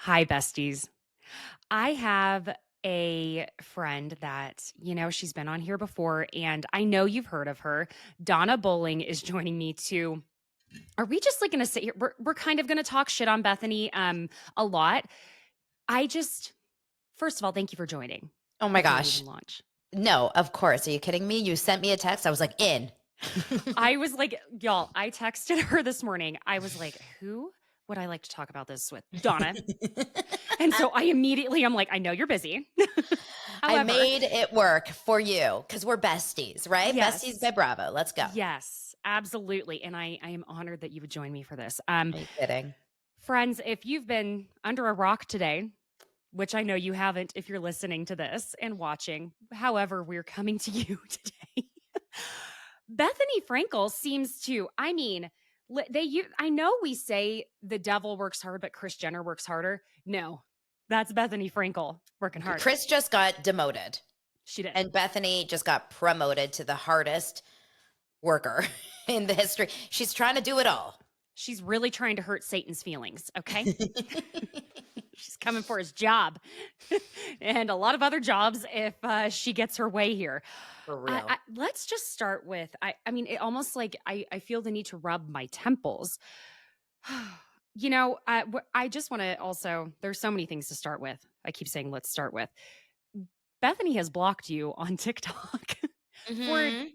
Hi, besties. I have a friend that, she's been on here before, and I know you've heard of her. Donna Bowling is joining me to. Are we just like going to sit here? We're kind of going to talk shit on Bethenny a lot. I just, first of all, thank you for joining Oh my before we gosh. even launch. No, of course. Are you kidding me? You sent me a text. I was like, in. I was like, y'all, I texted her this morning. I was like, who would I like to talk about this with? Donna. And so I'm like, I know you're busy. I However, made it work for you because we're besties, right? Besties yes. by Bravo. Let's go. Yes, absolutely. And I am honored that you would join me for this. Are you kidding? Friends, if you've been under a rock today, which I know you haven't if you're listening to this and watching, however, we're coming to you today. Bethenny Frankel seems to, I know we say the devil works hard, but Kris Jenner works harder. No, that's Bethenny Frankel working harder. Chris just got demoted, She did. and Bethany just got promoted to the hardest worker in the history. She's trying to do it all. She's really trying to hurt Satan's feelings, okay? She's coming for his job and a lot of other jobs if she gets her way here. For real. Let's just start with it almost like I feel the need to rub my temples. I just want to also, there's so many things to start with. I keep saying, let's start with. Bethenny has blocked you on TikTok for Hmm.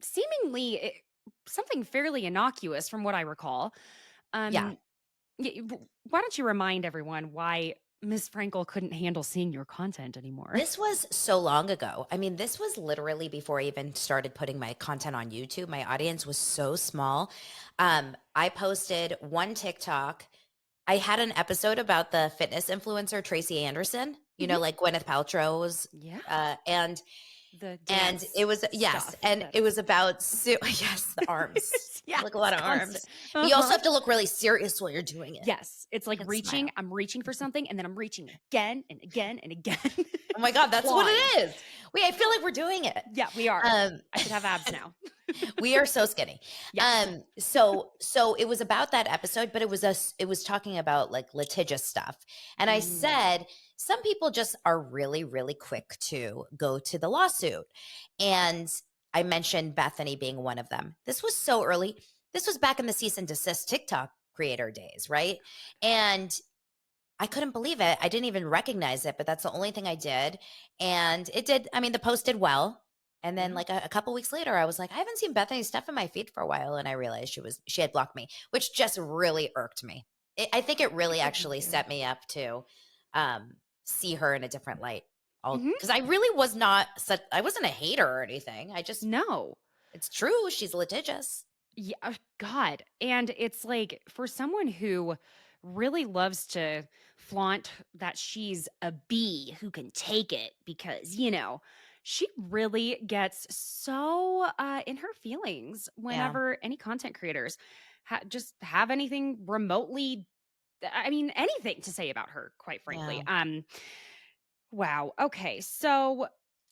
seemingly something fairly innocuous from what I recall. Yeah. Um, why don't you remind everyone why Miss Frankel couldn't handle seeing your content anymore? This was so long ago. I mean, this was literally before I even started putting my content on YouTube. My audience was so small. I posted one TikTok. I had an episode about the fitness influencer Tracy Anderson, Mhm. like Gwyneth Paltrow's, Yeah, uh, and the and dance it was yes, stuff. and it That's was about yes, the arms, yeah, like a it's lot of constant. arms. But you also Uh-huh. have to look really serious while you're doing it Yes, it's like and reaching. smile. I'm reaching for something, and then I'm reaching again and again and again. Oh my God, that's what Clawing. it is. Wait, I feel like we're doing it. Yeah, we are. Um, I should have abs now. We are so skinny. Yes. So it was about that episode, but it was talking about like litigious stuff. And I Mm. said, some people just are really, really quick to go to the lawsuit. And I mentioned Bethany being one of them. This was so early. This was back in the cease and desist TikTok creator days, right? And I couldn't believe it. I didn't even recognize it, but that's the only thing I did. And it did, I mean, the post did well. And then Yeah. like a couple weeks later, I was like, I haven't seen Bethany's stuff in my feed for a while. And I realized she had blocked me, which just really irked me. I think it really It did me actually too. set me up to see her in a different light. All Mhm. because I really was not such, I wasn't a hater or anything. I just, No. it's true. She's litigious. Yeah, God. And it's like for someone who really loves to flaunt that she's a bee who can take it because, she really gets so in her feelings Yeah. whenever any content creators just have anything remotely, anything to say about her, quite frankly. Yeah. Wow. Okay. So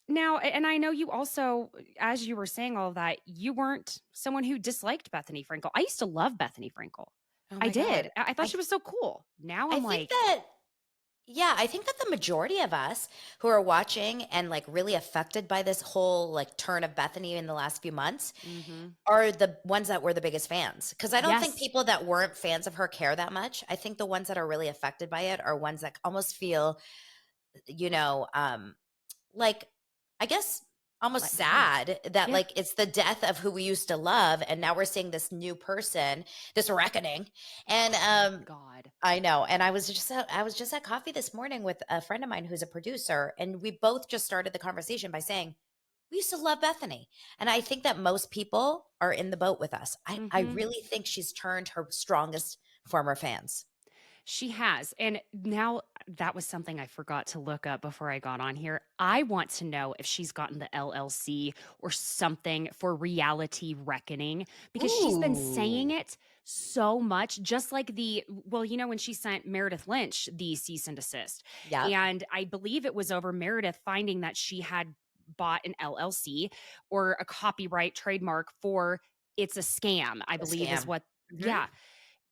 now, and I know you also, as you were saying all of that, you weren't someone who disliked Bethenny Frankel. I used to love Bethenny Frankel. Oh I my did. God. I thought I she was so cool. Now I I'm think like, that Yeah, I think that the majority of us who are watching and like really affected by this whole like turn of Bethany in the last few months hmm are the ones that were the biggest fans. Because I don't think yes, people that weren't fans of her care that much. I think the ones that are really affected by it are ones that almost feel, you know, like, I guess almost left behind. sad that Yeah. like it's the death of who we used to love and now we're seeing this new person, this reckoning. And Oh my God. I know. And I was just at coffee this morning with a friend of mine who's a producer, and we both just started the conversation by saying, we used to love Bethany. And I think that most people are in the boat with us. I hmm really think she's turned her strongest former fans. She has. And now that was something I forgot to look up before I got on here. I want to know if she's gotten the LLC or something for reality reckoning because she's been saying Ooh. it so much, just like when she sent Meredith Lynch the cease and desist. Yep. And I believe it was over Meredith finding that she had bought an LLC or a copyright trademark for it's a scam, I A believe is scam. what, Mhm. yeah.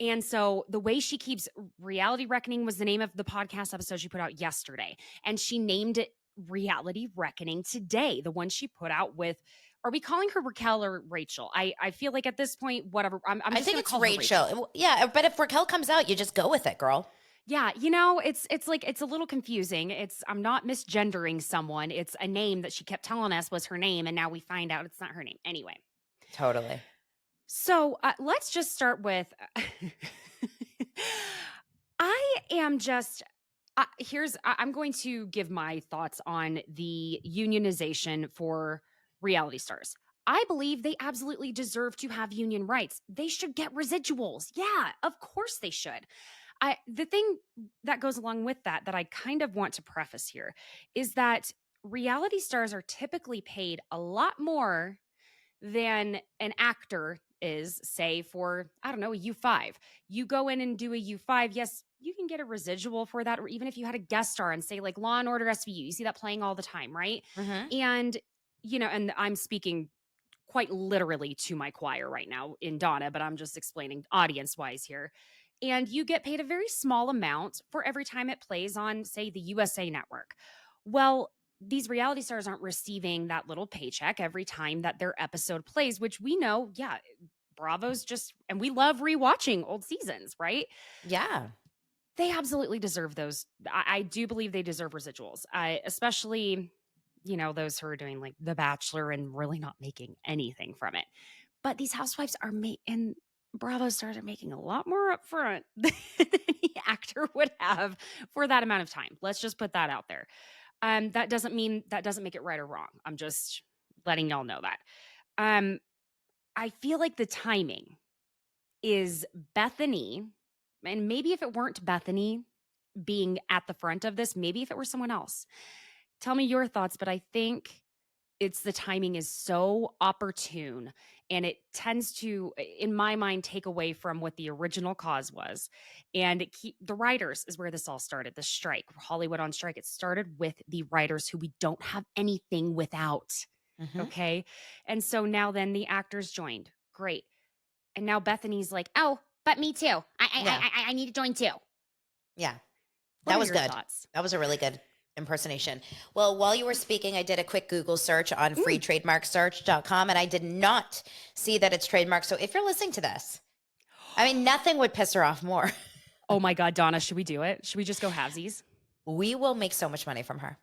And so the way she keeps Reality Reckoning was the name of the podcast episode she put out yesterday. And she named it Reality Reckoning today, the one she put out with, are we calling her Raquel or Rachel? I feel like at this point, whatever, I'm I just think going to it's call her Rachel. Rachel. Yeah, but if Raquel comes out, you just go with it, girl. Yeah, it's like it's a little confusing. I'm not misgendering someone. It's a name that she kept telling us was her name, and now we find out it's not her name. Anyway, Totally. so let's just start with. I am just I'm going to give my thoughts on the unionization for reality stars. I believe they absolutely deserve to have union rights. They should get residuals. Yeah, of course they should. The thing that goes along with that I kind of want to preface here is that reality stars are typically paid a lot more than an actor is, say, for, I don't know, a U5. You go in and do a U5, yes, you can get a residual for that, or even if you had a guest star and say like Law and Order SVU, you see that playing all the time, right? Mm-hmm. And, and I'm speaking quite literally to my choir right now in Donna, but I'm just explaining audience wise here. And you get paid a very small amount for every time it plays on, say, the USA network. Well, these reality stars aren't receiving that little paycheck every time that their episode plays, which we know, yeah, Bravo's just, and we love rewatching old seasons, right? Yeah. They absolutely deserve those. I do believe they deserve residuals, especially, those who are doing like The Bachelor and really not making anything from it. But these housewives are and Bravo stars are making a lot more upfront than any actor would have for that amount of time. Let's just put that out there. That doesn't make it right or wrong. I'm just letting y'all know that. I feel like the timing is Bethenny, and maybe if it weren't Bethenny being at the front of this, maybe if it were someone else. Tell me your thoughts, but I think the timing is so opportune, and it tends to, in my mind, take away from what the original cause was. And the writers is where this all started. The strike, Hollywood on strike, it started with the writers who we don't have anything without. Mm-hmm. Okay. And so now then the actors joined. Great. And now Bethany's like, oh, but me too. Yeah. I need to join too. Yeah. What That are was your good. thoughts? That was a really good impersonation. Well, while you were speaking, I did a quick Google search on freetrademarksearch.com and I did not see that it's trademarked. So if you're listening to this, I mean, nothing would piss her off more. Oh my God, Donna, should we do it? Should we just go halvesies? We will make so much money from her.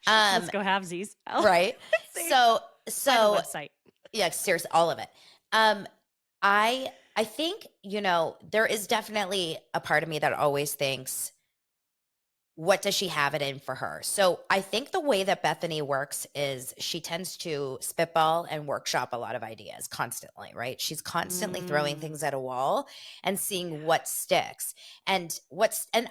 Let's go halvesies. Right. So Find the website. Yeah, seriously, all of it. I think, there is definitely a part of me that always thinks, what does she have it in for her? So I think the way that Bethenny works is she tends to spitball and workshop a lot of ideas constantly, right? She's constantly throwing things at a wall and seeing what sticks. And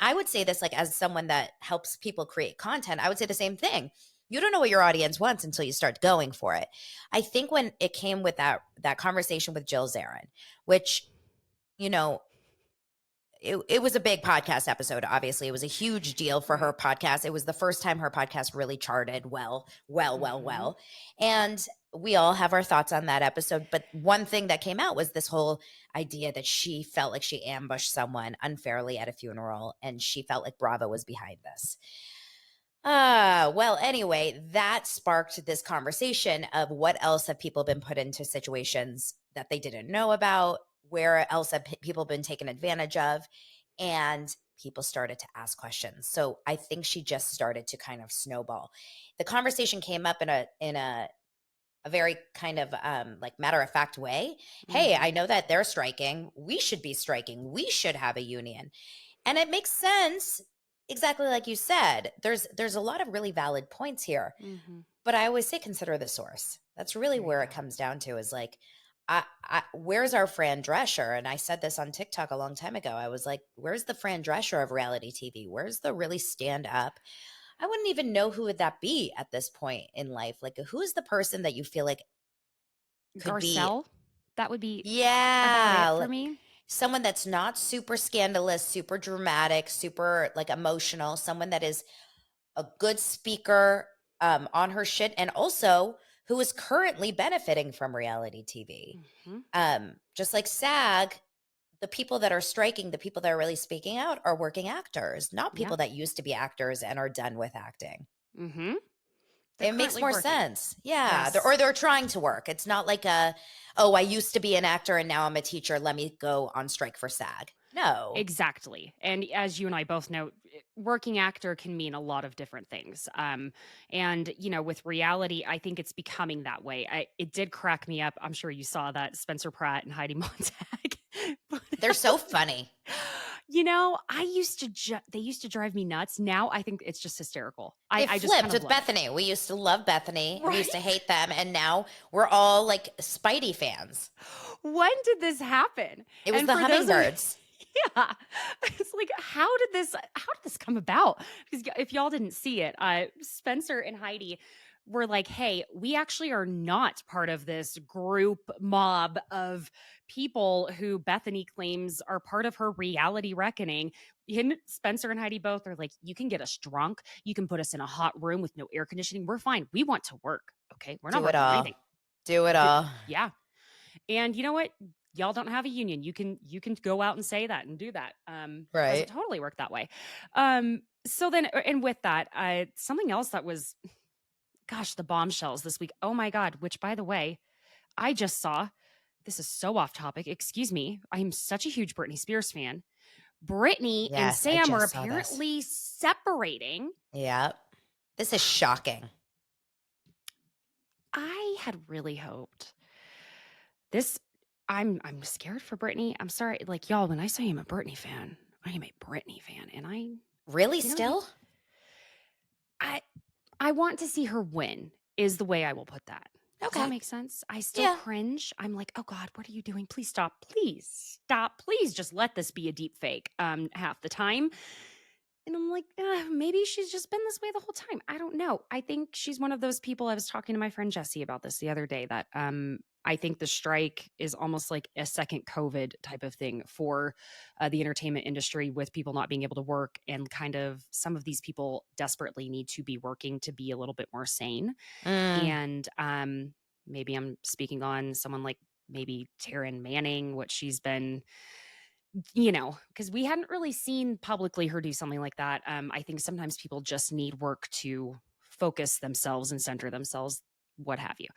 I would say this, like, as someone that helps people create content, I would say the same thing. You don't know what your audience wants until you start going for it. I think when it came with that conversation with Jill Zarin, which, it was a big podcast episode. Obviously, it was a huge deal for her podcast. It was the first time her podcast really charted well. And we all have our thoughts on that episode. But one thing that came out was this whole idea that she felt like she ambushed someone unfairly at a funeral, and she felt like Bravo was behind this. Well, anyway, that sparked this conversation of what else have people been put into situations that they didn't know about, where else have people been taken advantage of, and people started to ask questions. So I think she just started to kind of snowball. The conversation came up in a very kind of like matter of fact way. Hey, I know that they're striking. We should be striking. We should have a union. And it makes sense. Exactly like you said, there's a lot of really valid points here. But I always say, consider the source. That's really where it comes down to, is like, where's our Fran Drescher? And I said this on TikTok a long time ago. I was like, where's the Fran Drescher of reality TV? Where's the really stand up? I wouldn't even know who would that be at this point in life. Like, who is the person that you feel like could Garcelle? That would be yeah, about it for me. Someone that's not super scandalous, super dramatic, super like emotional, someone that is a good speaker on her shit, and also who is currently benefiting from reality TV. Just like SAG the people that are striking, the people that are really speaking out are working actors, not Yeah. people that used to be actors and are done with acting. Mm-hmm. They're It makes currently more working. sense. Yeah. Yes. Or they're trying to work. It's not like oh, I used to be an actor and now I'm a teacher. Let me go on strike for SAG. No. Exactly. And as you and I both know, working actor can mean a lot of different things. And with reality, I think it's becoming that way. It did crack me up. I'm sure you saw that Spencer Pratt and Heidi Montag. But, They're so funny. I used to they used to drive me nuts. Now I think it's just hysterical. They I just kind flipped of with love it. Bethany. We used to love Bethany and we used Right? to hate them. And now we're all like Spidey fans. When did this happen? It was And the for those of hummingbirds. yeah, it's like how did this come about? Because if y'all didn't see it, Spencer and Heidi were like, "Hey, we actually are not part of this group mob of people who Bethany claims are part of her reality reckoning." And Spencer and Heidi both are like, "You can get us drunk. You can put us in a hot room with no air conditioning. We're fine. We want to work. Okay, we're not Do it working on all. anything." Do it all. Yeah, and you know what? Y'all don't have a union. You can go out and say that and do that. Because it Right. totally worked that way. So then and with that, something else that was gosh, the bombshells this week. Oh my God, which by the way, I just saw. This is so off topic. Excuse me. I'm such a huge Britney Spears fan. Britney and Yes, I Sam are just saw this. apparently separating. Yep. This is shocking. I had really hoped this I'm scared for Britney. I'm sorry. Like, y'all, when I say I'm a Britney fan, I am a Britney fan. And Really you know, still? I I want to see her win is the way I will put that. Does that Okay. make sense? I still Yeah. cringe. I'm like, oh God, what are you doing? Please stop. Please stop. Please just let this be a deep fake half the time. And I'm like, maybe she's just been this way the whole time. I don't know. I think she's one of those people. I was talking to my friend Jesse about this the other day that I think the strike is almost like a second COVID type of thing for the entertainment industry with people not being able to work. And kind of some of these people desperately need to be working to be a little bit more sane. Mm, And maybe I'm speaking on someone like maybe Taryn Manning, what she's been because we hadn't really seen publicly her do something like that. I think sometimes people just need work to focus themselves and center themselves, what have you.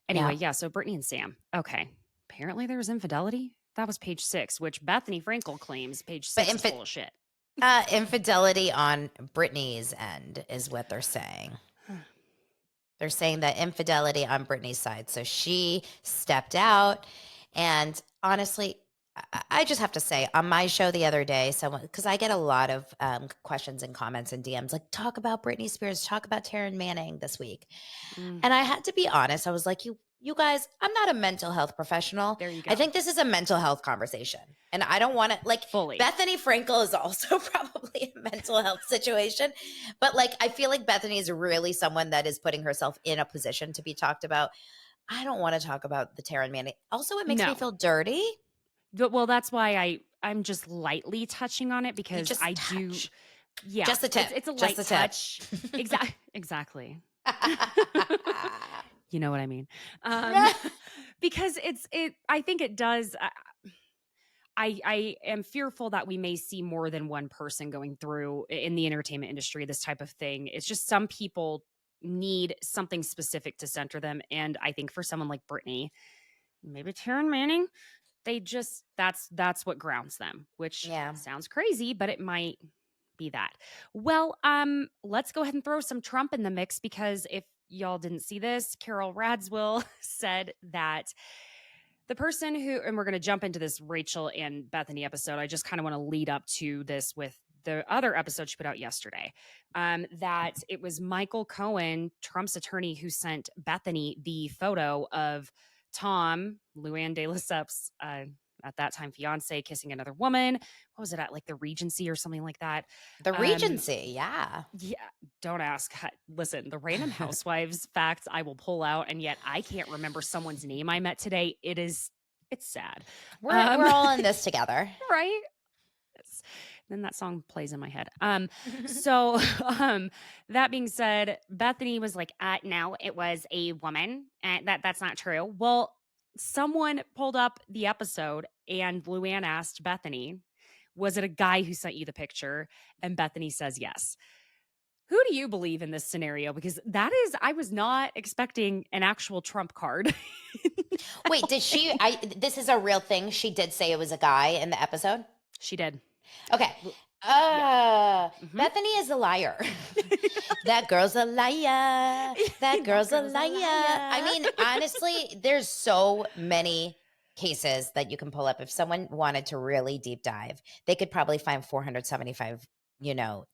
yeah. Anyway, yeah. So Brittany and Sam. Okay. Apparently there was infidelity. That was page 6, which Bethenny Frankel claims page But 6 is full of shit. infidelity on Britney's end is what they're saying. They're saying that infidelity on Britney's side. So she stepped out. And honestly, I just have to say, on my show the other day, someone, because I get a lot of questions and comments and DMs like, talk about Britney Spears, talk about Taryn Manning this week. Mm, And I had to be honest. I was like, you guys, I'm not a mental health professional. there you I go. think this is a mental health conversation. And I don't want to, like, Fully. Bethenny Frankel is also probably a mental health situation. But, like, I feel like Bethenny is really someone that is putting herself in a position to be talked about. I don't want to talk about the Taryn Manning. Also, it makes me No. feel dirty. Well, that's why I'm just lightly touching on it You because just I do. touch. Yeah, Just a tip. it's a Just light a tip. touch. Exactly. You know what I mean? Because I think it does. I am fearful that we may see more than one person going through in the entertainment industry this type of thing. It's just some people need something specific to center them, and I think for someone like Brittany, maybe Taryn Manning, they just that's what grounds them, which Yeah. sounds crazy, but it might be that. Well, let's go ahead and throw some Trump in the mix because if y'all didn't see this, Carol Radziwill said that the person who, and we're going to jump into this Rachel and Bethany episode. I just kind of want to lead up to this with the other episode she put out yesterday. That it was Michael Cohen, Trump's attorney, who sent Bethany the photo of Tom, Luann de Lesseps, at that time fiance, kissing another woman. What was it at, like the Regency or something like that? The Um, Regency. Yeah. yeah, don't ask. Listen, the random housewives facts I will pull out, and yet I can't remember someone's name I met today. It's sad. We're all in this together. Right? Yes. Then that song plays in my head. So that being said, Bethany was like, no, it was a woman. And that's not true. Well, someone pulled up the episode and Luann asked Bethenny, was it a guy who sent you the picture? And Bethenny says yes. Who do you believe in this scenario? Because I was not expecting an actual Trump card. Wait, did she? This is a real thing. She did say it was a guy in the episode. She did. Okay. Yeah. Mm-hmm. Bethany is a liar. That girl's a liar. That girl's a liar. I mean, honestly, there's so many cases that you can pull up. If someone wanted to really deep dive, they could probably find 475,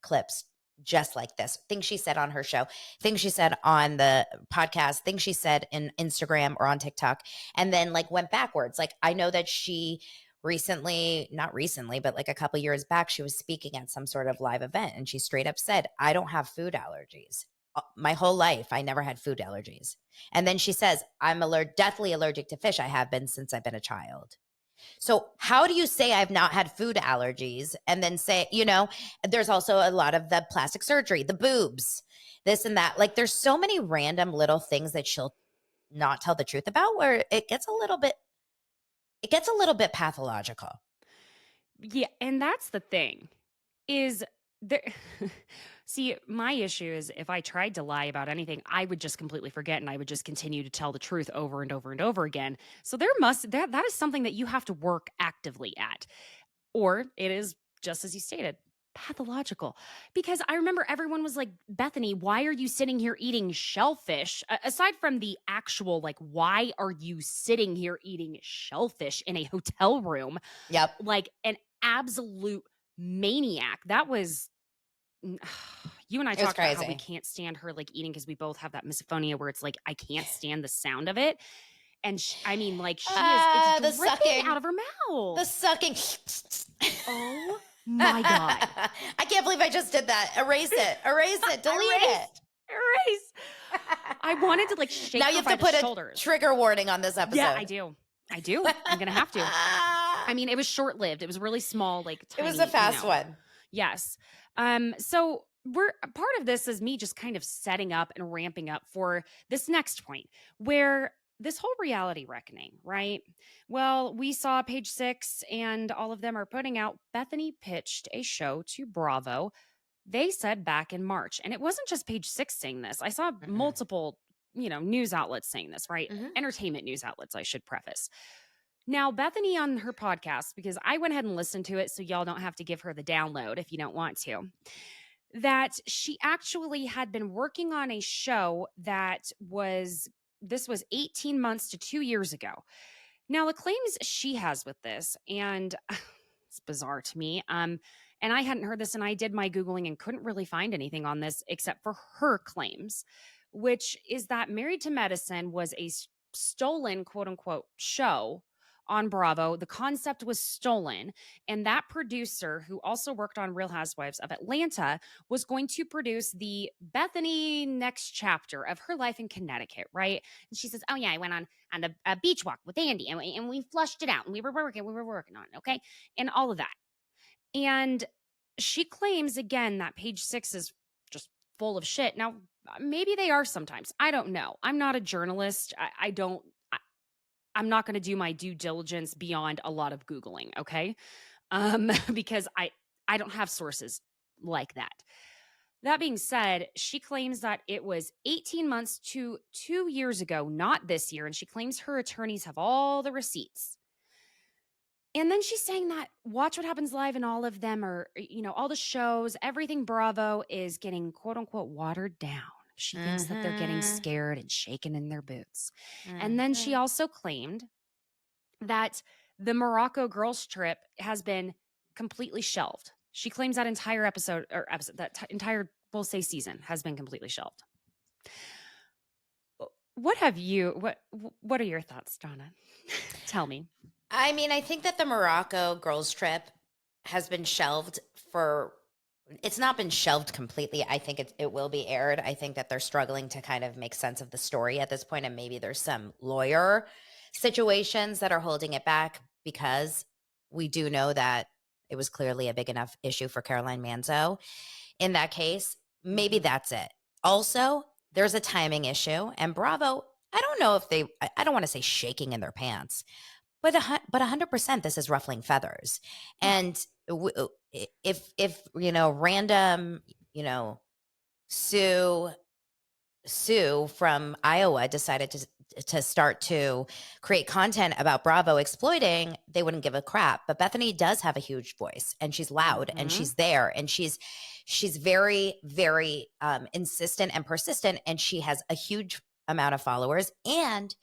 clips just like this. Things she said on her show, things she said on the podcast, things she said in Instagram or on TikTok, and then like went backwards. Like I know that she not recently, but like a couple years back, she was speaking at some sort of live event and she straight up said, I don't have food allergies. My whole life, I never had food allergies. And then she says, I'm deathly allergic to fish. I have been since I've been a child. So how do you say I've not had food allergies and then say, there's also a lot of the plastic surgery, the boobs, this and that. Like there's so many random little things that she'll not tell the truth about where it gets a little bit pathological. Yeah, and that's the thing is there see, my issue is if I tried to lie about anything, I would just completely forget and I would just continue to tell the truth over and over and over again. So that is something that you have to work actively at. Or it is just as you stated, pathological. Because I remember everyone was like, Bethenny, why are you sitting here eating shellfish? Aside from the actual, like, why are you sitting here eating shellfish in a hotel room? Yep. Like an absolute maniac. That was. You and I talked about how we can't stand her like eating because we both have that misophonia where it's like I can't stand the sound of it. And she is it's dripping out of her mouth. The sucking. Oh my God. I can't believe I just did that. Erase it. Delete it. Erase. I wanted to like shake now her you have by to put shoulders. A trigger warning on this episode. Yeah, I do. I'm going to have to. I mean, it was short-lived. It was really small, like tiny. It was a fast one. Yes. So part of this is me just kind of setting up and ramping up for this next point where this whole reality reckoning, right? Well, we saw Page 6 and all of them are putting out Bethenny pitched a show to Bravo. They said back in March, and it wasn't just Page 6 saying this. I saw multiple, news outlets saying this, right? Entertainment news outlets, I should preface. Now, Bethenny on her podcast, because I went ahead and listened to it, so y'all don't have to give her the download if you don't want to, that she actually had been working on a show this was 18 months to 2 years ago. Now, the claims she has with this, and it's bizarre to me, and I hadn't heard this, and I did my Googling and couldn't really find anything on this except for her claims, which is that Married to Medicine was a stolen, quote unquote, show on Bravo. The concept was stolen. And that producer, who also worked on Real Housewives of Atlanta, was going to produce the Bethenny next chapter of her life in Connecticut, right? And she says, oh, yeah, I went on a beach walk with Andy and we flushed it out and we were working on it, okay? And all of that. And she claims, again, that Page 6 is just full of shit. Now, maybe they are sometimes. I don't know. I'm not a journalist. I'm not going to do my due diligence beyond a lot of Googling, okay? Because I don't have sources like that. That being said, she claims that it was 18 months to 2 years ago, not this year, and she claims her attorneys have all the receipts. And then she's saying that Watch What Happens Live and all of them are, all the shows, everything Bravo is getting quote unquote watered down. She thinks that they're getting scared and shaken in their boots. And then she also claimed that the Morocco girls trip has been completely shelved. She claims that entire entire, we'll say season has been completely shelved. What are your thoughts, Donna? Tell me. I mean, I think that the Morocco girls trip has been shelved it's not been shelved completely. I think it will be aired. I think that they're struggling to kind of make sense of the story at this point, and maybe there's some lawyer situations that are holding it back because we do know that it was clearly a big enough issue for Caroline Manzo. In that case, maybe that's it. Also, there's a timing issue, and Bravo I don't know if I don't want to say shaking in their pants, but 100% this is ruffling feathers. Oh, And if random, Sue Sue from Iowa decided to start to create content about Bravo exploiting, they wouldn't give a crap. But Bethany does have a huge voice, and she's loud, and mhm. she's there, and she's very, very insistent and persistent, and she has a huge amount of followers, and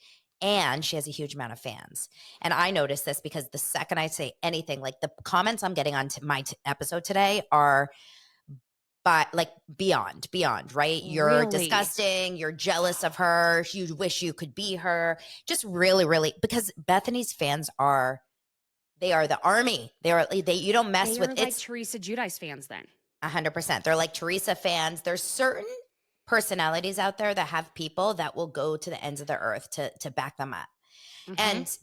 she has a huge amount of fans. And I noticed this because the second I say anything, like the comments I'm getting on my episode today are, but like beyond, right? You're Really? disgusting, you're jealous of her, you wish you could be her. Just really, really, because Bethany's fans are, they are the army. They you don't mess They with, are like it's Teresa Giudice fans then. 100%. They're like Teresa fans. There's certain personalities out there that have people that will go to the ends of the earth to back them up. Mhm. And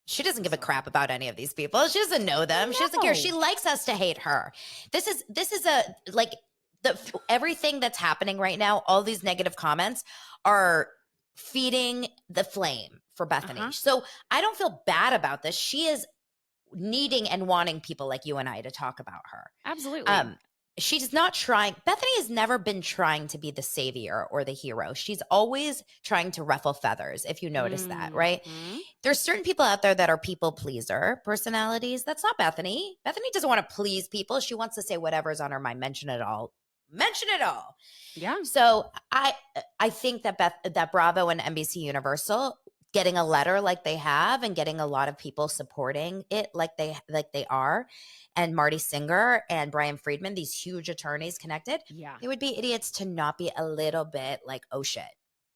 she doesn't give a So crap about any of these people. She doesn't know them. She doesn't care. She no. likes us to hate her. This is a like everything that's happening right now, all these negative comments are feeding the flame for Bethany. Uh-huh. So I don't feel bad about this. She is needing and wanting people like you and I to talk about her. Absolutely. Um, she's not trying. Bethany has never been trying to be the savior or the hero. She's always trying to ruffle feathers, if you notice that, right? Mhm. There's certain people out there that are people pleaser personalities. That's not Bethany. Bethany doesn't want to please people. She wants to say whatever's on her mind, mention it all. Mention it all. Yeah. So I think that Bravo and NBC Universal getting a letter like they have and getting a lot of people supporting it like they are, and Marty Singer and Brian Friedman, these huge attorneys connected, Yeah. they would be idiots to not be a little bit like, oh shit.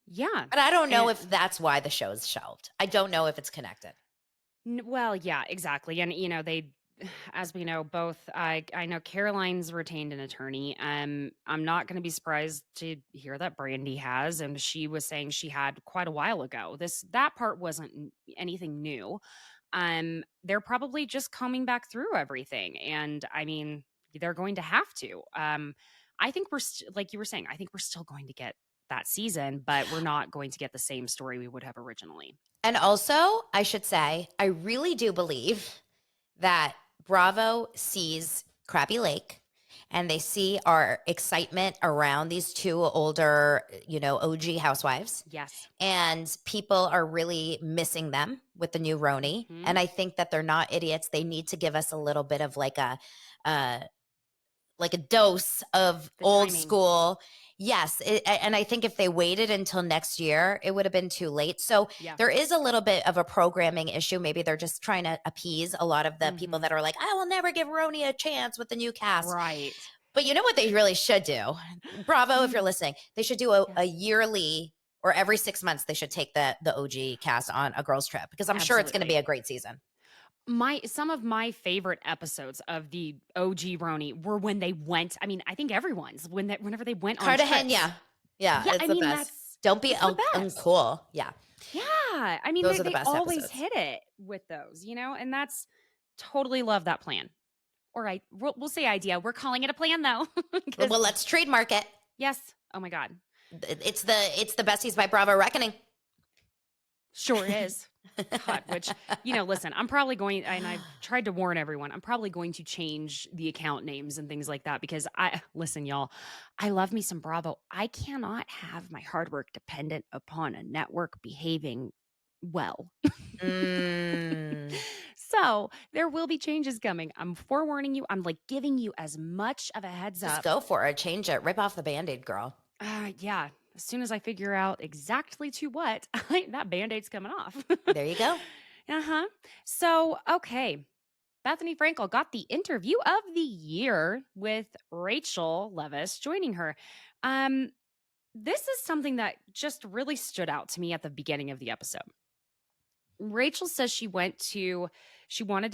Yeah. But I don't know And if that's why the show's shelved. I don't know if it's connected. well, yeah, exactly. And they as we know both I know Caroline's retained an attorney. I'm not going to be surprised to hear that Brandy has, and she was saying she had quite a while ago. That part wasn't anything new. They're probably just combing back through everything, and I mean, they're going to have to. I think like you were saying, I think we're still going to get that season, but we're not going to get the same story we would have originally. And also, I should say, I really do believe that Bravo sees Crappy Lake and they see our excitement around these two older, OG housewives. Yes. And people are really missing them with the new Roni. Hmm. And I think that they're not idiots. They need to give us a little bit of uh, like a dose of The old timing. school. Yes, and I think if they waited until next year, it would have been too late. So Yeah. there is a little bit of a programming issue. Maybe they're just trying to appease a lot of the people Hmm. that are like, I will never give Roni a chance with the new cast. Right. But you know what they really should do? Bravo, if you're Mm, listening, they should do a yes. yearly, or every 6 months, they should take the OG cast on a girls' trip, because I'm sure it's going to be Absolutely. a great season. Some of my favorite episodes of the OG Roni were when they went. I mean, I think everyone's whenever they went on Cartagena, trips. yeah. Yeah, Yeah, it's I the mean best. Don't be it's the best. uncool. Yeah. Yeah, I mean Those are the they best always episodes. hit it with those, and that's totally love that plan. Or we'll say idea. We're calling it a plan though, because Well, let's trademark it. yes. Oh my god, It's the Besties by Bravo Reckoning. sure is. God, which, listen, I'm probably going, and I've tried to warn everyone, I'm probably going to change the account names and things like that because listen, y'all, I love me some Bravo. I cannot have my hard work dependent upon a network behaving well. Mm, So there will be changes coming. I'm forewarning you. I'm like giving you as much of a heads just up. go for it. Change it. Rip off the Band-Aid, girl. Yeah. As soon as I figure out exactly to what, that band aid's coming off. There you go. Uh-huh. So, okay. Bethenny Frankel got the interview of the year with Rachel Leviss joining her. Um, this is something that just really stood out to me at the beginning of the episode. Rachel says she wanted to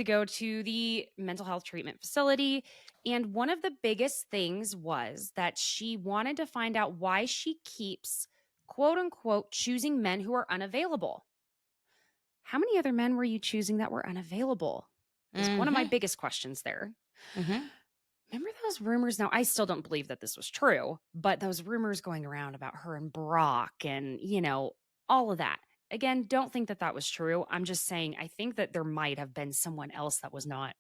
go to the mental health treatment facility. And one of the biggest things was that she wanted to find out why she keeps, quote unquote, choosing men who are unavailable. How many other men were you choosing that were unavailable? Is one of my Mm-hmm. biggest questions there. Mm-hmm. Remember those rumors? Now, I still don't believe that this was true, but those rumors going around about her and Brock and, all of that. Again, don't think that that was true. I'm just saying, I think that there might have been someone else that was not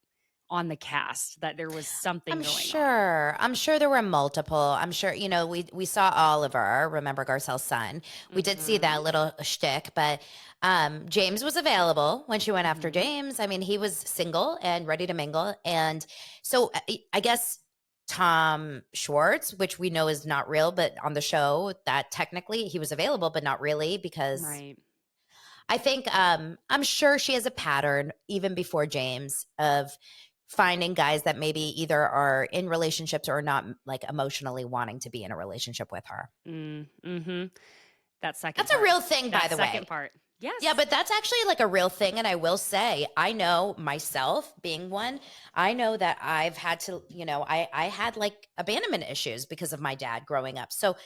on the cast, that there was something going on. I'm sure there were multiple. I'm sure, we saw Oliver, remember Garcelle's son. We did see Hmm. that little shtick, but James was available when she went after Hmm. James. I mean, he was single and ready to mingle. And so I guess Tom Schwartz, which we know is not real, but on the show that technically he was available, but not really, because Right. I think I'm sure she has a pattern even before James of finding guys that maybe either are in relationships or not like emotionally wanting to be in a relationship with her. Mm-hmm. That second That's a part. real thing, by That the second way. part. Yeah, Yes. but that's actually like a real thing. And I will say, I know myself being one, I know that I've had to, I had like abandonment issues because of my dad growing up. So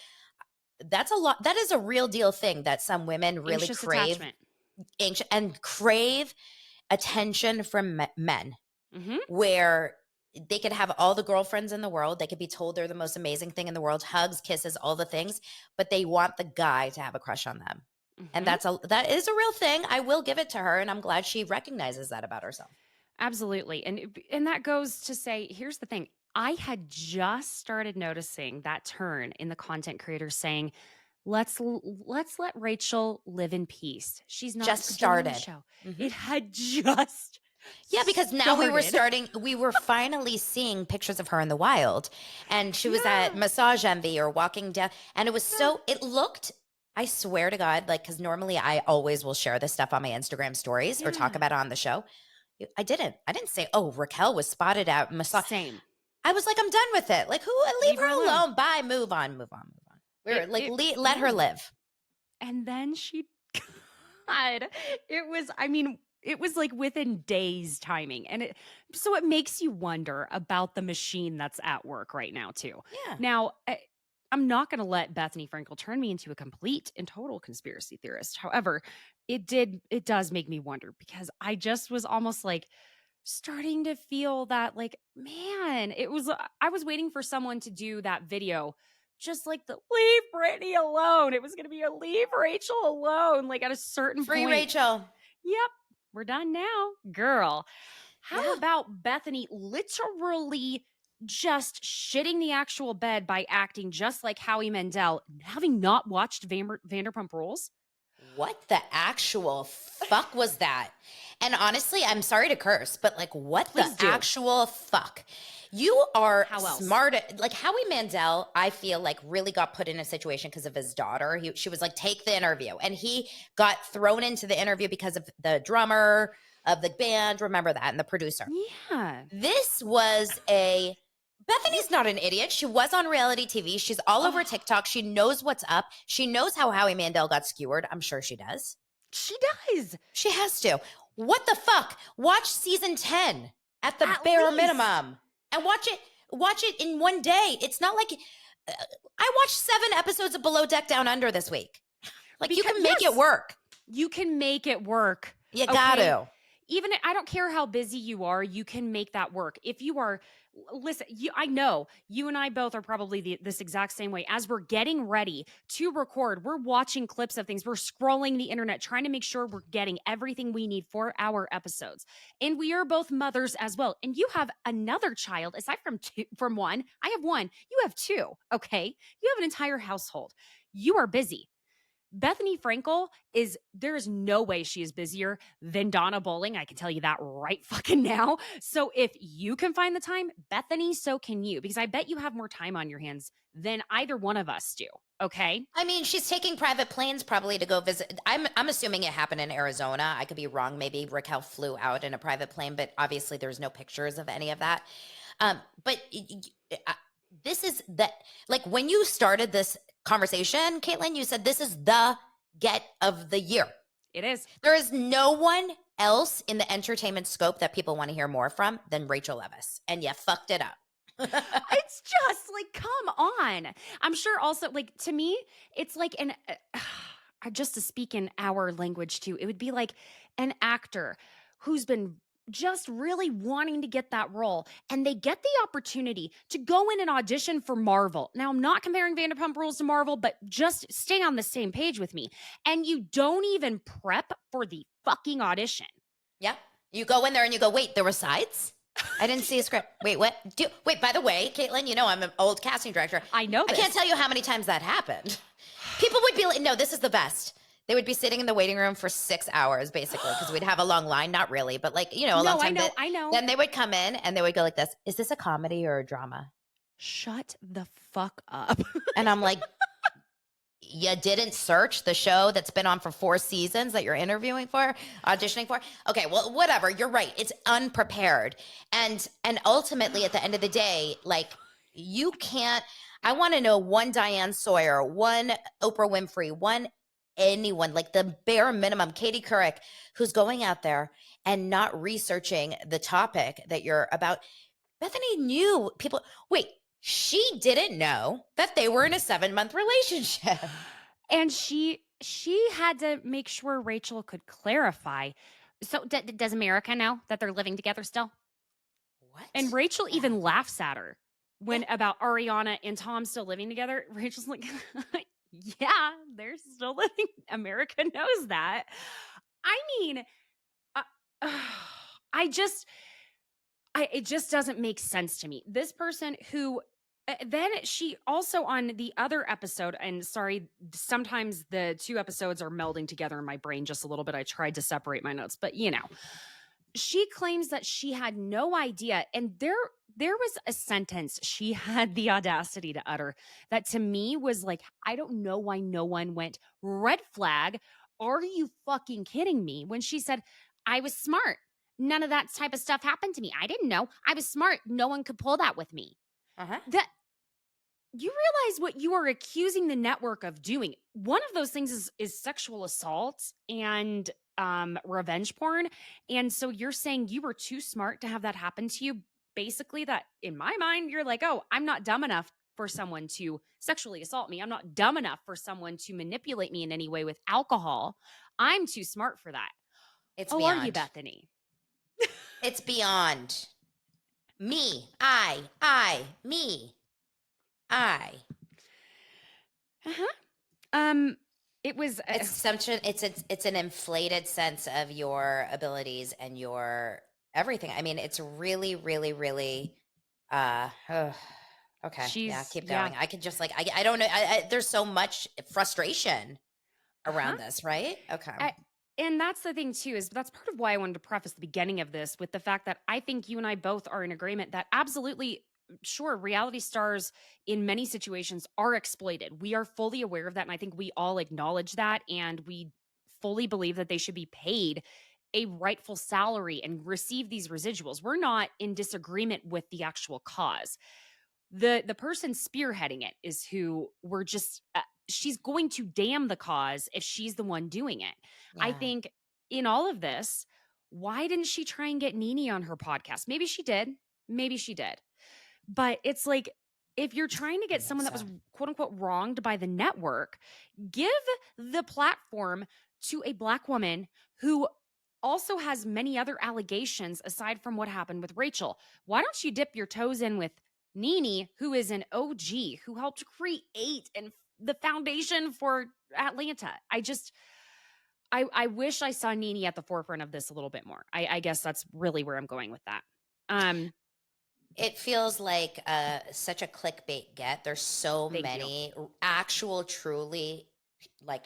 that's a lot. That is a real deal thing that some women really Anxious crave, attachment. and crave attention from men, Hmm. where they could have all the girlfriends in the world. They could be told they're the most amazing thing in the world, hugs, kisses, all the things, but they want the guy to have a crush on them. And Hmm. that is a real thing. I will give it to her, and I'm glad she recognizes that about herself. Absolutely. And that goes to say, here's the thing. I had just started noticing that turn in the content creators saying, let's let Rachel live in peace. She's not Just doing the started. show. Mhm. It had just Yeah, because now started. we were finally seeing pictures of her in the wild. And she was at Yeah. Massage Envy or walking down. And Yeah. it looked, I swear to God, like, because normally I always will share this stuff on my Instagram stories or talk Yeah. about it on the show. I didn't. I didn't say, oh, Raquel was spotted out massage. Same. I was like, I'm done with it. Like, leave Leave her her alone. alone. Bye. Move on, move on, move on. We're like, let her Yeah. live. And then she, God, I mean, it was like within days timing. So it makes you wonder about the machine that's at work right now, too. Yeah. Now, I'm not going to let Bethenny Frankel turn me into a complete and total conspiracy theorist. However, it does make me wonder because I just was almost like starting to feel that, like, man, I was waiting for someone to do that video just like the leave Brittany alone. It was going to be a leave Rachel alone. Like at a certain Free point. Rachel. Yep, we're done now. Girl, how Yeah. about Bethenny literally just shitting the actual bed by acting just like Howie Mandel, having not watched Vanderpump Rules? What the actual fuck was that? And honestly, I'm sorry to curse, but like, what the Please do. actual fuck? You are How else? smart. Like Howie Mandel, I feel like really got put in a situation because of his daughter. She was like, take the interview. And he got thrown into the interview because of the drummer of the band. Remember that? And the producer. Yeah. This was Bethany's not an idiot. She was on reality TV. She's all over Oh, TikTok. She knows what's up. She knows how Howie Mandel got skewered. I'm sure she does. she does. She has to. What the fuck? Watch season 10 at the At bare least. minimum and watch it in one day. It's not like uh, I watched 7 episodes of Below Deck Down Under this week. Like you Because can make it yes, work. you can make it work. You got Okay. to. Even I don't care how busy you are, you can make that work. If you are, listen, I know you and I both are probably this exact same way. As we're getting ready to record, we're watching clips of things, we're scrolling the internet, trying to make sure we're getting everything we need for our episodes. And we are both mothers as well. And you have another child, aside from one. I have one. You have two. Okay, you have an entire household. You are busy. Bethenny Frankel there is no way she is busier than Donna Bowling. I can tell you that right fucking now. So if you can find the time, Bethany, so can you, because I bet you have more time on your hands than either one of us do. Okay. I mean, she's taking private planes probably to go visit. I'm assuming it happened in Arizona. I could be wrong. Maybe Raquel flew out in a private plane, but obviously there's no pictures of any of that. But this is that, like, when you started this conversation, Caitlin, you said this is the get of the year. It is. There is no one else in the entertainment scope that people want to hear more from than Rachel Leviss, and you fucked it up. It's just like, come on. I'm sure also, like, to me, it's like just to speak in our language too, it would be like an actor who's been just really wanting to get that role. And they get the opportunity to go in and audition for Marvel. Now, I'm not comparing Vanderpump Rules to Marvel, but just stay on the same page with me. And you don't even prep for the fucking audition. Yeah. You go in there and you go, wait, there were sides? I didn't see a script. Wait, what? Wait, by the way, Caitlin, you know I'm an old casting director. I know I this. can't tell you how many times that happened. People would be like, no, this is the best. They would be sitting in the waiting room for 6 hours, basically, because we'd have a long line. Not really, but like, a long time. I know. Then they would come in and they would go like this. Is this a comedy or a drama? Shut the fuck up. And I'm like, you didn't search the show that's been on for 4 seasons that you're auditioning for? Okay, well, whatever. You're right. It's unprepared. And ultimately at the end of the day, like you can't, I want to know one Diane Sawyer, one Oprah Winfrey, one anyone, like the bare minimum, Katie Couric, who's going out there and not researching the topic that you're about. Bethenny knew people. Wait, she didn't know that they were in a 7-month relationship. And she had to make sure Rachel could clarify. So does America know that they're living together still? What? And Rachel even laughs at her when about Ariana and Tom still living together. Rachel's like, yeah, they're still living. America knows that. I mean, it just doesn't make sense to me. This person who then she also on the other episode, and sorry, sometimes the 2 episodes are melding together in my brain just a little bit. I tried to separate my notes, but she claims that she had no idea. And there was a sentence she had the audacity to utter that to me was like, I don't know why no one went, red flag. Are you fucking kidding me? When she said, I was smart. None of that type of stuff happened to me. I didn't know. I was smart. No one could pull that with me. That you realize what you are accusing the network of doing. One of those things is sexual assault and revenge porn. And so you're saying you were too smart to have that happen to you. Basically, that in my mind, you're like, oh, I'm not dumb enough for someone to sexually assault me. I'm not dumb enough for someone to manipulate me in any way with alcohol. I'm too smart for that. It's beyond. Are you, Bethenny? It's beyond. Me. Me. It was it's an inflated sense of your abilities and your everything. I mean, it's really, really, really okay. Keep going. I could just like I don't know. There's so much frustration around this, right? Okay. And that's the thing too, is that's part of why I wanted to preface the beginning of this with the fact that I think you and I both are in agreement that absolutely, sure, reality stars in many situations are exploited. We are fully aware of that. And I think we all acknowledge that. And we fully believe that they should be paid a rightful salary and receive these residuals. We're not in disagreement with the actual cause. The person spearheading it is who we're just she's going to damn the cause if she's the one doing it. Yeah. I think in all of this, why didn't she try and get Nene on her podcast? Maybe she did. But it's like, if you're trying to get someone that was quote unquote wronged by the network, give the platform to a Black woman who also has many other allegations aside from what happened with Rachel. Why don't you dip your toes in with Nene, who is an OG, who helped create and the foundation for Atlanta? I wish I saw Nene at the forefront of this a little bit more. I guess that's really where I'm going with that. It feels like such a clickbait get. There's so many actual, truly like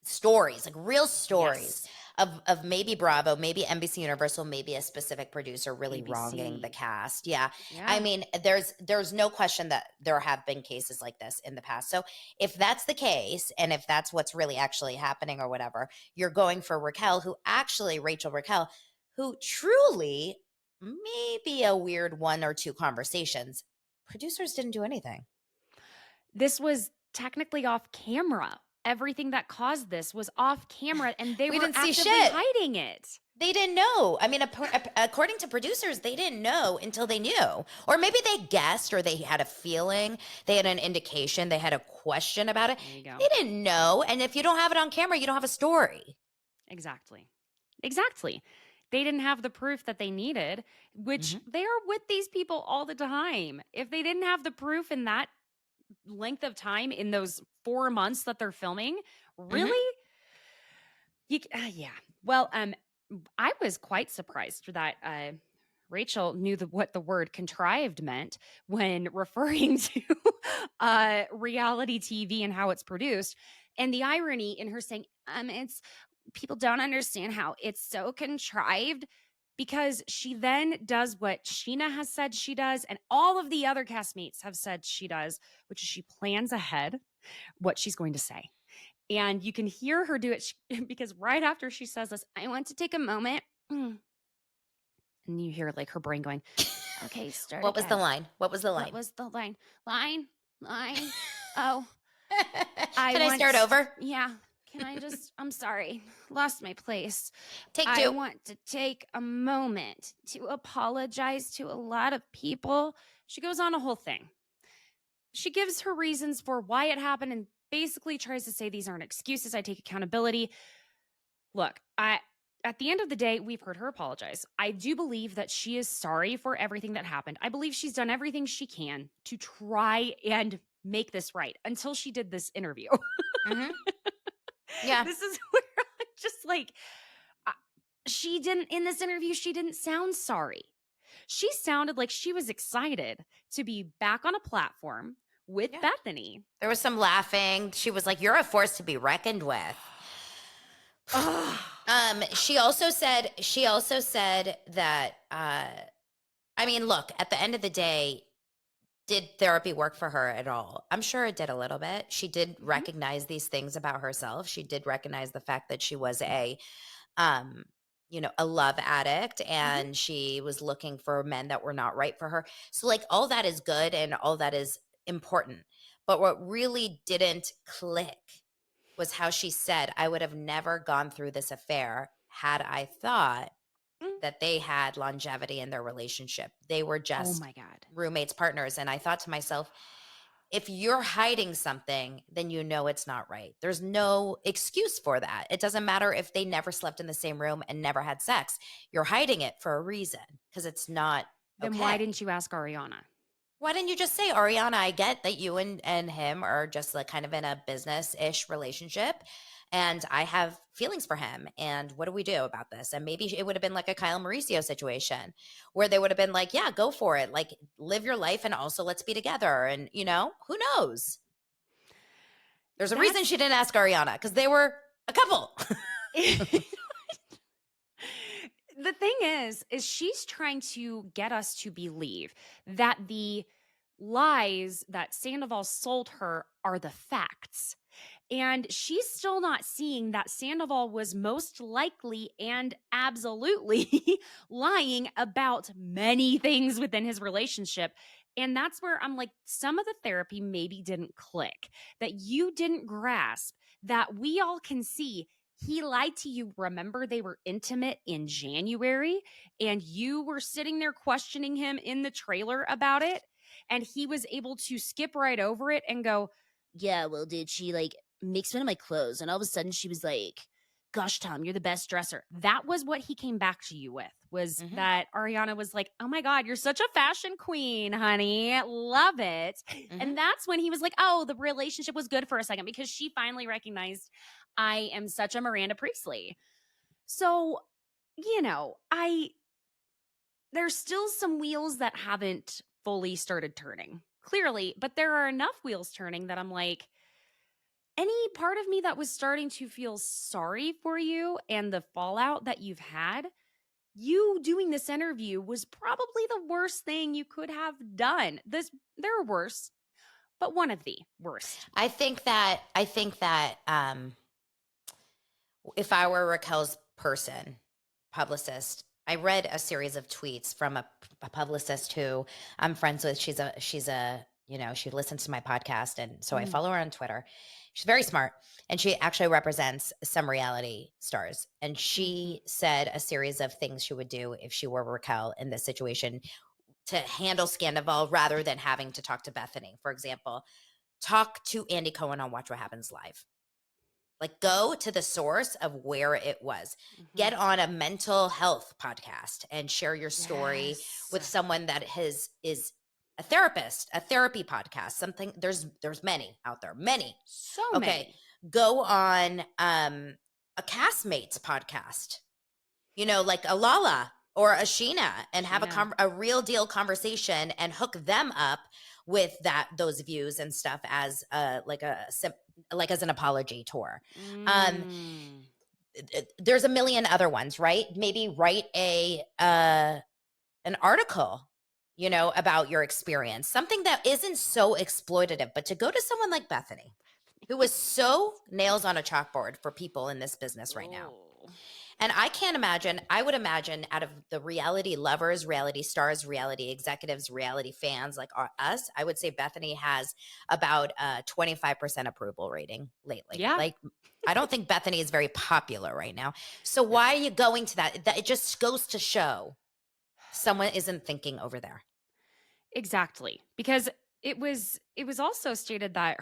stories, like real stories of maybe Bravo, maybe NBC Universal, maybe a specific producer really ABC. Wronging the cast. Yeah. I mean, there's no question that there have been cases like this in the past. So if that's the case, and if that's what's really actually happening or whatever, you're going for Rachel Raquel, who truly maybe a weird 1 or 2 conversations. Producers didn't do anything. This was technically off camera. Everything that caused this was off camera, and they were actively hiding it. They didn't know. I mean, according to producers, they didn't know until they knew. Or maybe they guessed, or they had a feeling, they had an indication, they had a question about it. There you go. They didn't know. And if you don't have it on camera, you don't have a story. Exactly. They didn't have the proof that they needed, which Mhm. they are with these people all the time. If they didn't have the proof in that length of time in those 4 months that they're filming, Mhm. really? Yeah. Well, I was quite surprised that Rachel knew what the word contrived meant when referring to reality TV and how it's produced. And the irony in her saying, it's people don't understand how it's so contrived because she then does what Sheena has said she does, and all of the other castmates have said she does, which is she plans ahead what she's going to say. And you can hear her do it because right after she says this, I want to take a moment. And you hear like her brain going, okay, start What was the again. line? What was the What line? was the line? Line. Oh, I Can I start want, over? yeah. Can I just, I'm sorry, lost my place. Take I 2. want to take a moment to apologize to a lot of people. She goes on a whole thing. She gives her reasons for why it happened and basically tries to say these aren't excuses. I take accountability. Look, at the end of the day, we've heard her apologize. I do believe that she is sorry for everything that happened. I believe she's done everything she can to try and make this right until she did this interview. Mhm. Yeah. This is where I'm just like, uh, she didn't, in this interview, she didn't sound sorry. She sounded like she was excited to be back on a platform with Yeah. Bethenny. There was some laughing. She was like, "You're a force to be reckoned with." Ugh. She also said that I mean, look, at the end of the day, did therapy work for her at all? I'm sure it did a little bit. She did Mhm. recognize these things about herself. She did recognize the fact that she was um, a love addict, Mhm. and she was looking for men that were not right for her. So like all that is good and all that is important. But what really didn't click was how she said, "I would have never gone through this affair had I thought Mm. that they had longevity in their relationship. They were Oh just my God. roommates, partners." And I thought to myself, if you're hiding something, then you know it's not right. There's no excuse for that. It doesn't matter if they never slept in the same room and never had sex. You're hiding it for a reason because it's not Then why okay. didn't you ask Ariana? Why didn't you just say, Ariana, I get that you and him are just like kind of in a business-ish relationship, and I have feelings for him. And what do we do about this? And maybe it would have been like a Kyle Mauricio situation where they would have been like, yeah, go for it. Like live your life and also let's be together. And who knows? There's a reason That's she didn't ask Ariana because they were a couple. the thing is she's trying to get us to believe that the lies that Sandoval sold her are the facts. And she's still not seeing that Sandoval was most likely and absolutely lying about many things within his relationship. And that's where I'm like, some of the therapy maybe didn't click, that you didn't grasp that we all can see. He lied to you. Remember, they were intimate in January, and you were sitting there questioning him in the trailer about it. And he was able to skip right over it and go, yeah, well, did she like makes fun of my clothes, and all of a sudden she was like, gosh, Tom, you're the best dresser. That was what he came back to you with, was Hmm. that Ariana was like, oh my God, you're such a fashion queen, honey, love it. Hmm. And that's when he was like, oh, the relationship was good for a second because she finally recognized, I am such a Miranda Priestley. So, I there's still some wheels that haven't fully started turning, clearly, but there are enough wheels turning that I'm like, any part of me that was starting to feel sorry for you and the fallout that you've had, you doing this interview was probably the worst thing you could have done. There are worse, but one of the worst. I think that if I were Raquel's publicist, I read a series of tweets from a publicist who I'm friends with. She listens to my podcast. And so I Mm, follow her on Twitter. She's very smart, and she actually represents some reality stars. And mhm. she said a series of things she would do if she were Raquel in this situation to handle Scandoval rather than having to talk to Bethenny. For example, talk to Andy Cohen on Watch What Happens Live. Like, go to the source of where it was. Mhm. Get on a mental health podcast and share your story Yes. with someone that is a therapist, a therapy podcast, something. There's many out there, many. So Okay, many. go on a castmates podcast, like a Lala or a Sheena, and have Sheena. a real deal conversation and hook them up with those views and stuff as like as an apology tour. Um, Mm. there's a million other ones, right? Maybe write an article, about your experience, something that isn't so exploitative, but to go to someone like Bethenny, who is so nails on a chalkboard for people in this business right now. Oh. And I would imagine out of the reality lovers, reality stars, reality executives, reality fans like us, I would say Bethenny has about a 25% approval rating lately. Yeah. Like, I don't think Bethenny is very popular right now. So why are No. you going to that? It just goes to show someone isn't thinking over there. Exactly. Because it was also stated that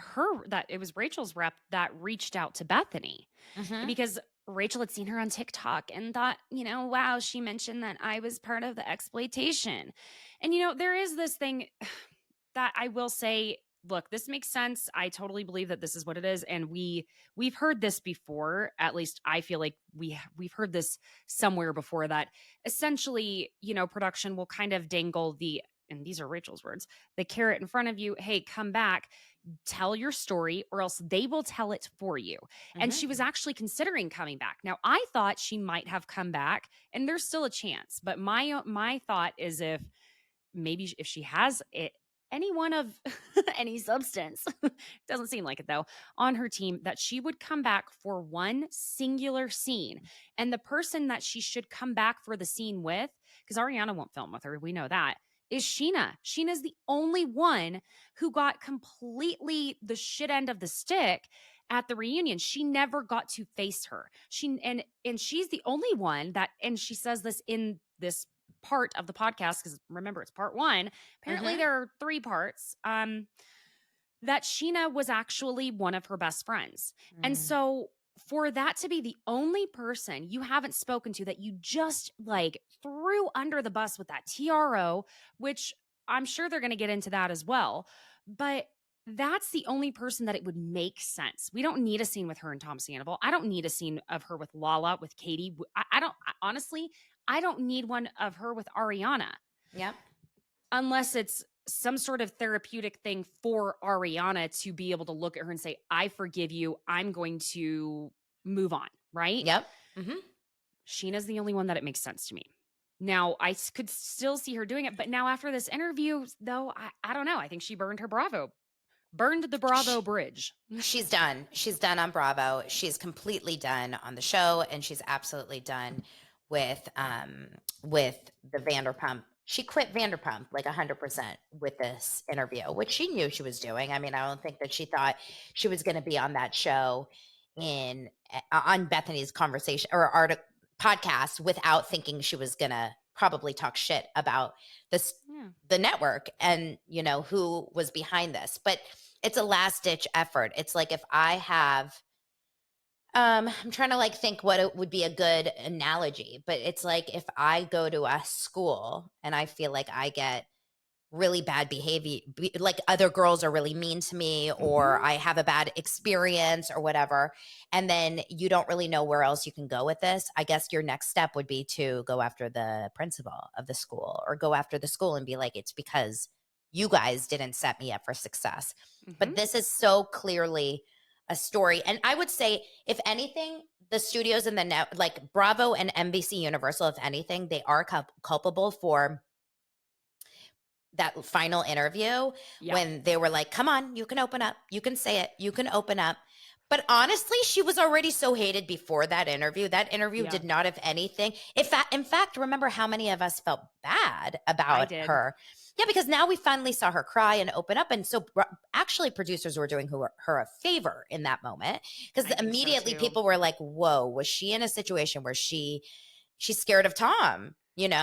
it was Rachel's rep that reached out to Bethany Mm-hmm. because Rachel had seen her on TikTok and thought, wow, she mentioned that I was part of the exploitation. And there is this thing that I will say, look, this makes sense. I totally believe that this is what it is, and we've heard this before. At least I feel like we've heard this somewhere before, that essentially, production will kind of dangle and these are Rachel's words, the carrot in front of you. Hey, come back, tell your story, or else they will tell it for you. And Mm-hmm. she was actually considering coming back. Now, I thought she might have come back, and there's still a chance. But my thought is, if she has any one of any substance, doesn't seem like it though, on her team, that she would come back for one singular scene. And the person that she should come back for the scene with, because Ariana won't film with her, we know that, is Sheena. Sheena's the only one who got completely the shit end of the stick at the reunion. She never got to face her. And she's the only one that, and she says this in this part of the podcast, because remember, it's part one. Apparently Mm-hmm. there are 3 parts. That Sheena was actually one of her best friends. And Mm. so for that to be the only person you haven't spoken to, that you just like threw under the bus with that TRO, which I'm sure they're going to get into that as well. But that's the only person that it would make sense. We don't need a scene with her and Tom Sandoval. I don't need a scene of her with Lala, with Katie. Honestly, I don't need one of her with Ariana, Yep. unless it's some sort of therapeutic thing for Ariana to be able to look at her and say, I forgive you. I'm going to move on. Right. Yep. Mm-hmm. Sheena's the only one that it makes sense to me. Now, could still see her doing it. But now, after this interview, though, I don't know. I think she burned the Bravo bridge. She's done. She's done on Bravo. She's completely done on the show, and she's absolutely done with the Vanderpump. She quit Vanderpump like 100% with this interview, which she knew she was doing. I mean, I don't think that she thought she was going to be on that show on Bethany's conversation or podcast without thinking she was going to probably talk shit about this Yeah. the network and who was behind this. But it's a last ditch effort. It's like if I have I'm trying to think what it would be a good analogy, but it's like if I go to a school and I feel like I get really bad behavior, like other girls are really mean to me, or Mhm. I have a bad experience or whatever, and then you don't really know where else you can go with this. I guess your next step would be to go after the principal of the school, or go after the school and be like, it's because you guys didn't set me up for success. Mhm. But this is so clearly a story. And I would say, if anything, the studios and the net, like Bravo and NBC Universal, if anything, they are culpable for that final interview Yeah. when they were like, come on, you can open up, you can say it, you can open up. But honestly, she was already so hated before that interview. That interview Yeah. did not have anything. In fact, remember how many of us felt bad I about did. her? Yeah, because now we finally saw her cry and open up. And so actually producers were doing her a favor in that moment, because I think so immediately too. people were like, whoa, was she in a situation where she's scared of Tom, It And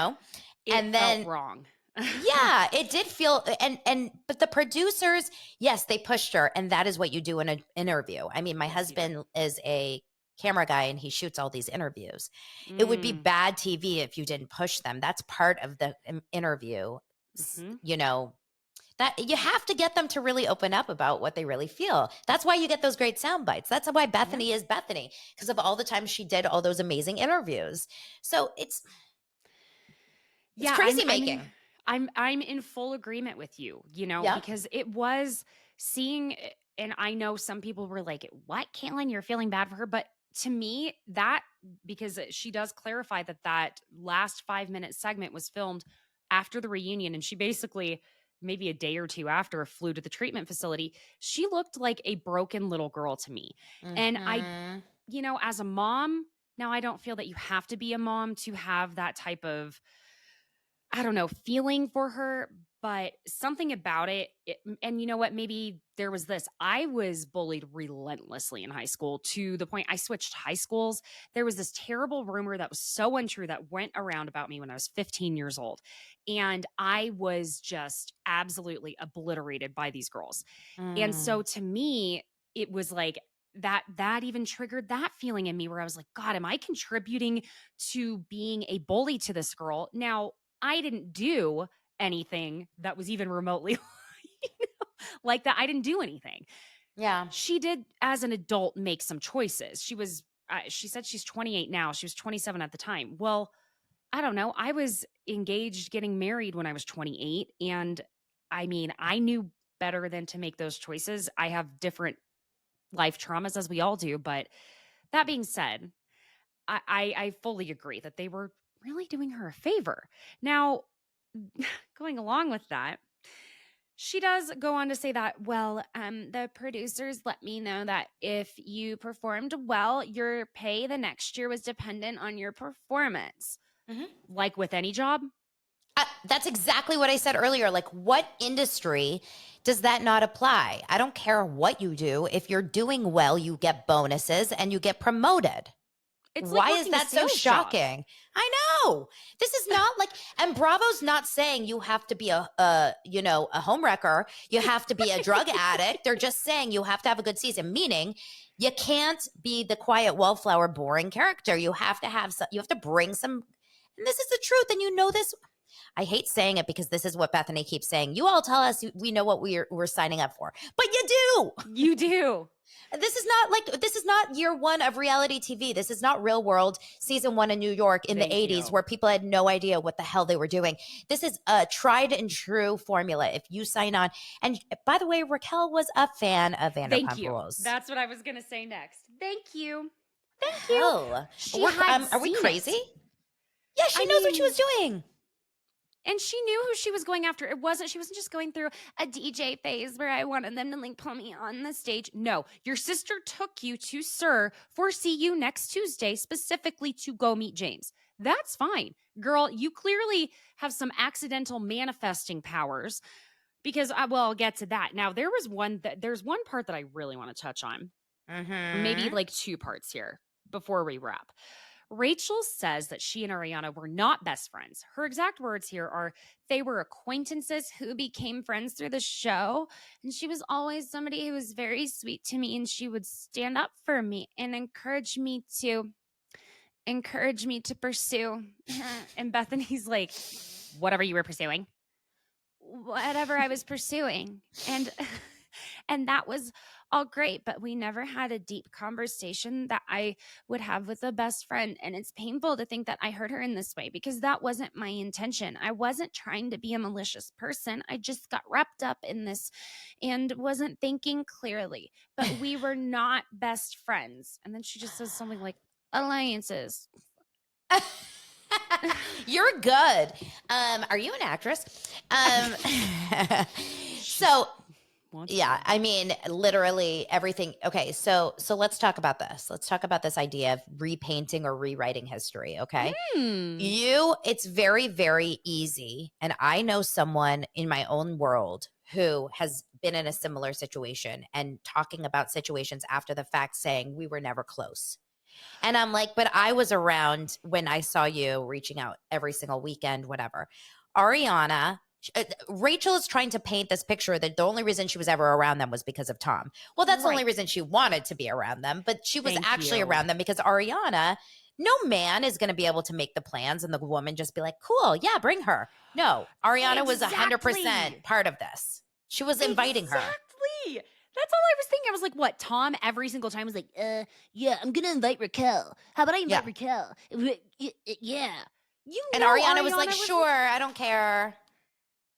felt then wrong. Yeah, it did feel and but the producers, yes, they pushed her, and that is what you do in an interview. I mean, my Yes, you do. husband is a camera guy and he shoots all these interviews. It would be Mm, bad TV if you didn't push them. That's part of the interview. mhm. You know, that you have to get them to really open up about what they really feel. That's why you get those great sound bites. That's why Yeah. Bethenny is Bethenny, because of all the times she did all those amazing interviews. So it's Yeah, I'm crazy I'm in making. I'm in full agreement with you, Yeah. because it was seeing and I know some people were like, "What, Caitlin, you're feeling bad for her?" But to me, that because she does clarify that that last 5-minute segment was filmed after the reunion and she basically maybe a day or two after flew to the treatment facility. She looked like a broken little girl to me. And Mhm. as a mom, now I don't feel that you have to be a mom to have that type of I don't know, feeling for her, but something about and you know what? Maybe there was this. I was bullied relentlessly in high school to the point I switched high schools. There was this terrible rumor that was so untrue that went around about me when I was 15 years old. And I was just absolutely obliterated by these girls. And so Mm. to me, it was like that even triggered that feeling in me where I was like, God, am I contributing to being a bully to this girl? Now, I didn't do anything that was even remotely like that. I didn't do anything. Yeah. She did, as an adult, make some choices. She said she's 28 now. She was 27 at the time. Well, I don't know. I was engaged, getting married when I was 28. And I mean, I knew better than to make those choices. I have different life traumas as we all do. But that being said, I fully agree that they were really doing her a favor. Now, going along with that, she does go on to say that, well, the producers let me know that if you performed well, your pay the next year was dependent on your performance. Mhm. Like with any job, That's exactly what I said earlier. Like, what industry does that not apply? I don't care what you do. If you're doing well, you get bonuses and you get promoted. it's like Why is working a that so sales job. shocking? I know. This is not like, and Bravo's not saying you have to be a home wrecker. You have to be a drug addict. They're just saying you have to have a good season, meaning you can't be the quiet wallflower, boring character. You have to you have to bring some, and this is the truth. And you know this. I hate saying it because this is what Bethenny keeps saying. You all tell us we know what we're signing up for, but you do. You do. This is not year one of reality TV. This is not Real World season one in New York in the Thank 80s you. where people had no idea what the hell they were doing. This is a tried and true formula. If you sign on, and by the way, Raquel was a fan of Thank Vanderpump you. Rules. That's what I was going to say next. Thank you. Thank you. Hell, She had are we seen crazy? it. Yeah, she I knows what she mean, was doing. and she knew who she was going after. She wasn't just going through a DJ phase where I wanted them to like put me on the stage. No, your sister took you to Sir for See You Next Tuesday specifically to go meet James. That's fine. Girl, you clearly have some accidental manifesting powers because I'll get to that. Now, there's one part that I really want to touch on. Maybe Mm-hmm. like two parts here before we wrap. Rachel says that she and Ariana were not best friends. Her exact words here are they were acquaintances who became friends through the show. And she was always somebody who was very sweet to me and she would stand up for me and encourage me to pursue. And Bethany's like, whatever you were pursuing. Whatever I was pursuing. And and that was all great, but we never had a deep conversation that I would have with a best friend. And it's painful to think that I hurt her in this way because that wasn't my intention. I wasn't trying to be a malicious person. I just got wrapped up in this and wasn't thinking clearly. But we were not best friends. And then she just says something like alliances. You're good. Are you an actress? So yeah, I mean, literally everything. Okay, so let's talk about this. Let's talk about this idea of repainting or rewriting history. Okay, Hmm. it's very, very easy, and I know someone in my own world who has been in a similar situation and talking about situations after the fact, saying we were never close. And I'm like, but I was around when I saw you reaching out every single weekend, whatever. Ariana, Rachel is trying to paint this picture that the only reason she was ever around them was because of Tom. Well, that's the only Right. reason she wanted to be around them, but she was Thank actually you. around them because Ariana, no man is going to be able to make the plans and the woman just be like, cool, yeah, bring her. No, Ariana was 100% Exactly. part of this. She was inviting her. Exactly. That's all I was thinking. I was like, what? Tom every single time was like, yeah, I'm going to invite Raquel. How about I Yeah. invite Raquel? Yeah. You And know Ariana was like, sure, I don't care.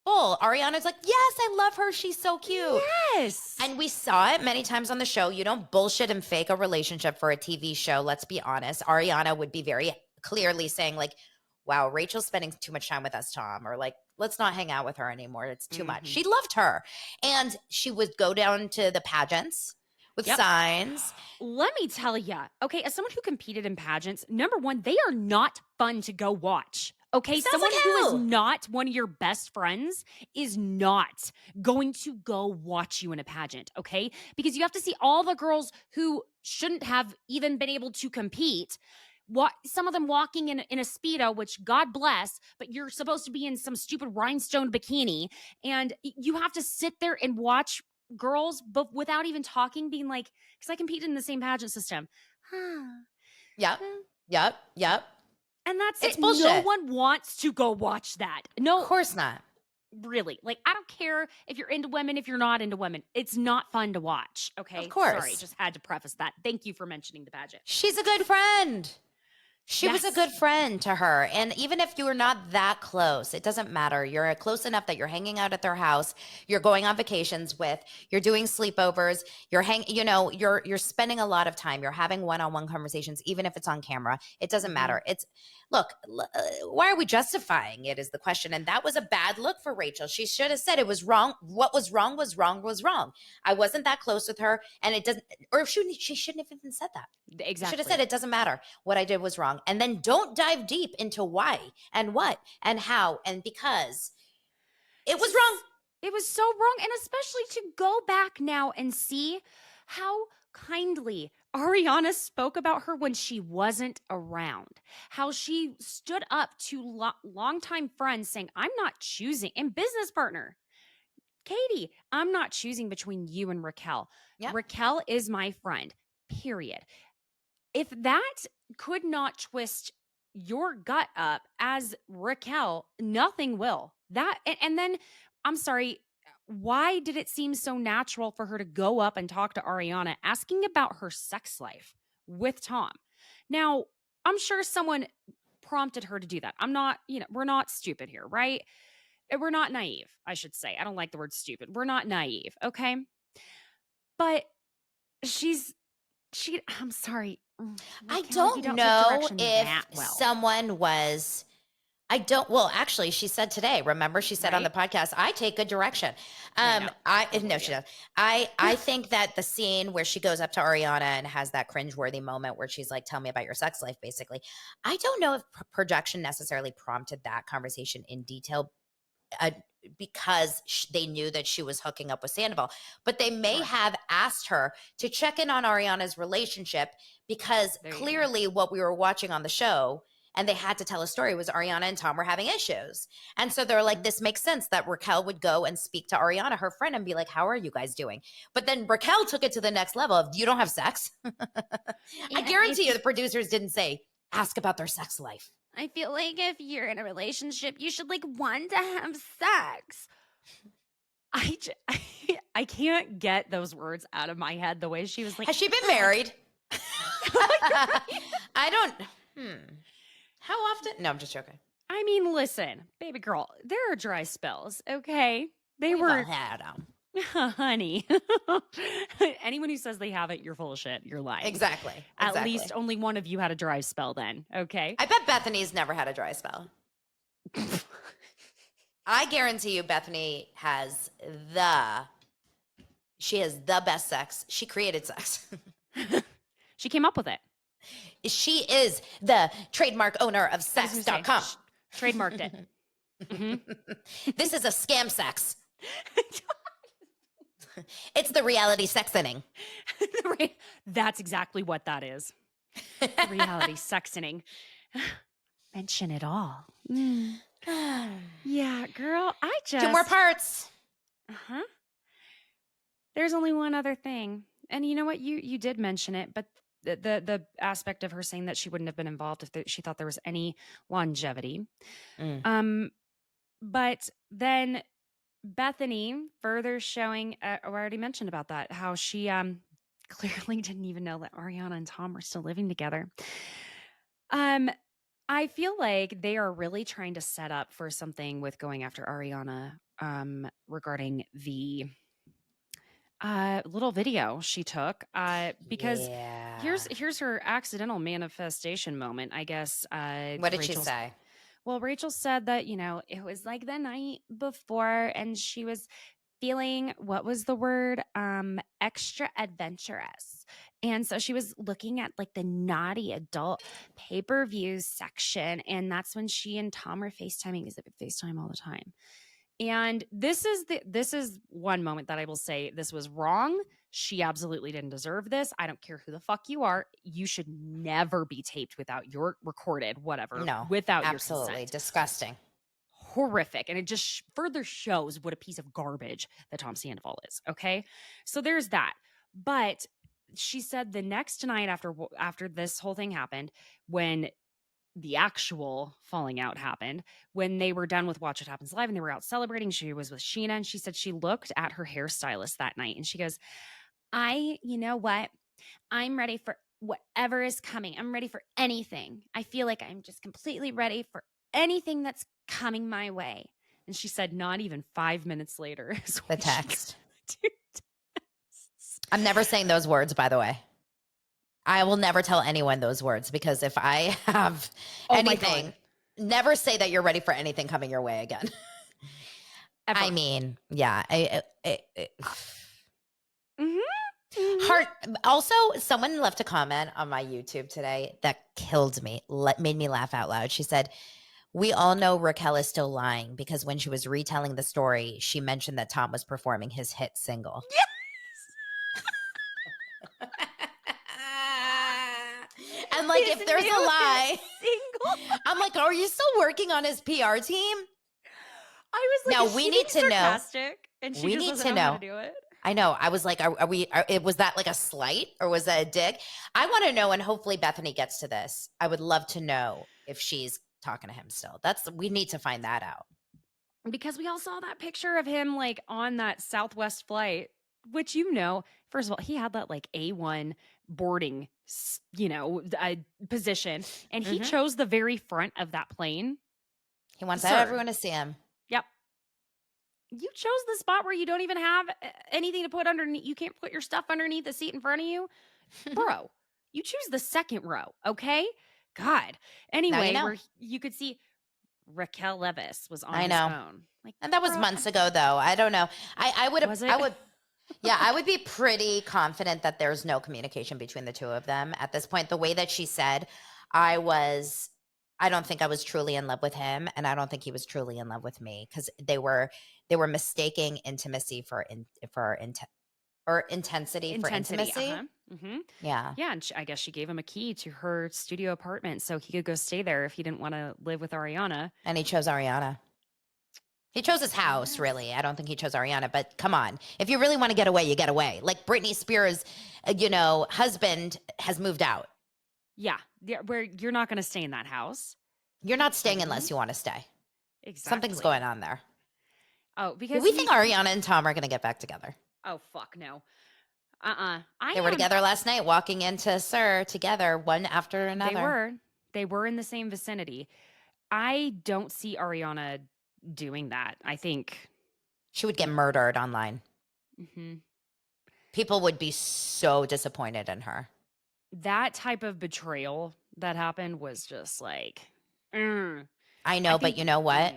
Bull. Ariana's like, yes, I love her. She's so cute. Yes. And we saw it many times on the show. You don't bullshit and fake a relationship for a TV show. Let's be honest. Ariana would be very clearly saying, like, wow, Rachel's spending too much time with us, Tom, or like, let's not hang out with her anymore. It's too much. She loved her. And she would go down to the pageants with signs. Let me tell you, okay, as someone who competed in pageants, number one, they are not fun to go watch. Okay, Sounds someone like who is hell. not one of your best friends is not going to go watch you in a pageant, okay? Because you have to see all the girls who shouldn't have even been able to compete. Some of them walking in a Speedo, which God bless, but you're supposed to be in some stupid rhinestone bikini. And you have to sit there and watch girls, but without even talking, being like, because I competed in the same pageant system. Yep. And that's It's it. bullshit. No one wants to go watch that. No, Of course not. really. Like, I don't care if you're into women, if you're not into women. It's not fun to watch. Okay. Of course. Sorry, just had to preface that. Thank you for mentioning the pageant. She's a good friend. She was a Yes. good friend to her. And even if you were not that close, it doesn't matter. You're close enough that you're hanging out at their house, you're going on vacations with, you're doing sleepovers, you're spending a lot of time, you're having one-on-one conversations, even if it's on camera. It doesn't matter. It's why are we justifying it is the question. And that was a bad look for Rachel. She should have said it was wrong. What was wrong was wrong was wrong. I wasn't that close with her. And it doesn't, or she shouldn't have even said that. Exactly. Should have said it doesn't matter. What I did was wrong. And then don't dive deep into why and what and how and because it was wrong. It was so wrong. And especially to go back now and see how kindly Ariana spoke about her when she wasn't around, how she stood up to longtime friends saying, I'm not choosing, and business partner, Katie, I'm not choosing between you and Raquel. Yep. Raquel is my friend, period. If that could not twist your gut up as Raquel, nothing will. And then, I'm sorry, why did it seem so natural for her to go up and talk to Ariana asking about her sex life with Tom? Now, I'm sure someone prompted her to do that. I'm not, we're not stupid here, right? We're not naive, I should say. I don't like the word stupid. We're not naive, okay? But I'm sorry. I Raquel, you don't take know direction if that well. someone was. Actually, she said today, remember, she said on the podcast, I take good direction. No, she does. I think that the scene where she goes up to Ariana and has that cringeworthy moment where she's like, tell me about your sex life, basically. I don't know if projection necessarily prompted that conversation in detail because they knew that she was hooking up with Sandoval. But they may have asked her to check in on Ariana's relationship because clearly what we were watching on the show and they had to tell a story was Ariana and Tom were having issues. And so they're like, this makes sense that Raquel would go and speak to Ariana, her friend, and be like, how are you guys doing? But then Raquel took it to the next level of, you don't have sex? I guarantee you the producers didn't say, ask about their sex life. I feel like if you're in a relationship, you should want to have sex. I can't get those words out of my head the way she was like. Has she been married? I don't. How often? No, I'm just joking. I mean, listen, baby girl, there are dry spells, okay? We've all had them. Honey. Anyone who says they haven't, you're full of shit. You're lying. Exactly. At least only one of you had a dry spell then, okay? I bet Bethenny's never had a dry spell. I guarantee you Bethenny has the best sex. She created sex. She came up with it. She is the trademark owner of sex.com. Trademarked it. This is a scam sex. It's the reality sexing. That's exactly what that is. Reality sexing. Mention it all. Yeah, girl, I Two more just parts. uh-huh. There's only one other thing. And you know what? You did mention it, but the aspect of her saying that she wouldn't have been involved if she thought there was any longevity. Mm. Um, but then Bethenny further showing, I already mentioned about that, how she clearly didn't even know that Ariana and Tom were still living together. Um, I feel like they are really trying to set up for something with going after Ariana regarding the little video she took because Yeah. here's her accidental manifestation moment, I guess. What did she Rachel's say? Well, Rachel said that, it was like the night before and she was feeling, what was the word? Extra adventurous. And so she was looking at like the naughty adult pay-per-view section. And that's when she and Tom were FaceTiming because they would FaceTime all the time. And this is one moment that I will say this was wrong. She absolutely didn't deserve this. I don't care who the fuck you are. You should never be taped without your recorded, whatever, No, without your absolutely consent. disgusting. Horrific. And it just further shows what a piece of garbage that Tom Sandoval is. Okay. So there's that. But she said the next night after this whole thing happened, when the actual falling out happened, when they were done with Watch What Happens Live and they were out celebrating, she was with Sheena and she said she looked at her hairstylist that night and she goes, you know what? I'm ready for whatever is coming. I'm ready for anything. I feel like I'm just completely ready for anything that's coming my way. And she said, not even 5 minutes later is The when she got text. two texts. I'm never saying those words, by the way. I will never tell anyone those words because if I have Oh my anything, God. never say that you're ready for anything coming your way again. Ever. I mean, yeah. Mhm. Mhm. Heart. Also, someone left a comment on my YouTube today that killed me, made me laugh out loud. She said, "We all know Raquel is still lying because when she was retelling the story, she mentioned that Tom was performing his hit single." Yes. And like, His if there's a new lie, hit single. I'm like, are you still working on his PR team? I was like, Now is we she being need to know. sarcastic? And she We just need doesn't to know how to know. do it. I know. I was like, was that like a slight or was that a dig? I want to know, and hopefully Bethenny gets to this. I would love to know if she's talking to him still. We need to find that out. Because we all saw that picture of him like on that Southwest flight, which, first of all, he had that like A1 boarding, position, and he Hmm. chose the very front of that plane. He wants Sir, everyone to see him. yep. You chose the spot where you don't even have anything to put underneath. You can't put your stuff underneath the seat in front of you. Bro, you choose the second row, okay? God. Now you Anyway, know. where you could see Raquel Leviss was on I his know. phone. Like, And that was bro, months ago, though. I don't know. was it? Yeah, I would be pretty confident that there's no communication between the two of them at this point. The way that she said, I was, I don't think I was truly in love with him, and I don't think he was truly in love with me because they were mistaking intimacy or intensity for Intensity. intimacy. Uh-huh. Mm-hmm. Yeah, Yeah, and I guess she gave him a key to her studio apartment so he could go stay there if he didn't want to live with Ariana. and he chose Ariana. He chose his house, Yes. really. I don't think he chose Ariana, but come on. If you really want to get away, you get away. Like Britney Spears, husband has moved out. Yeah, where you're not going to stay in that house. You're not staying Husband. unless you want to stay. Something's Exactly. going on there. Oh, Do because we think Ariana and Tom are going to get back together? oh, fuck no. I They were am. together last night, walking into Sir together, one after They another. were. They were in the same vicinity. I don't see Ariana doing that. I think. She would get murdered online. Mhm. People would be so disappointed in her. That type of betrayal that happened was just like, I I know, but think. you know what?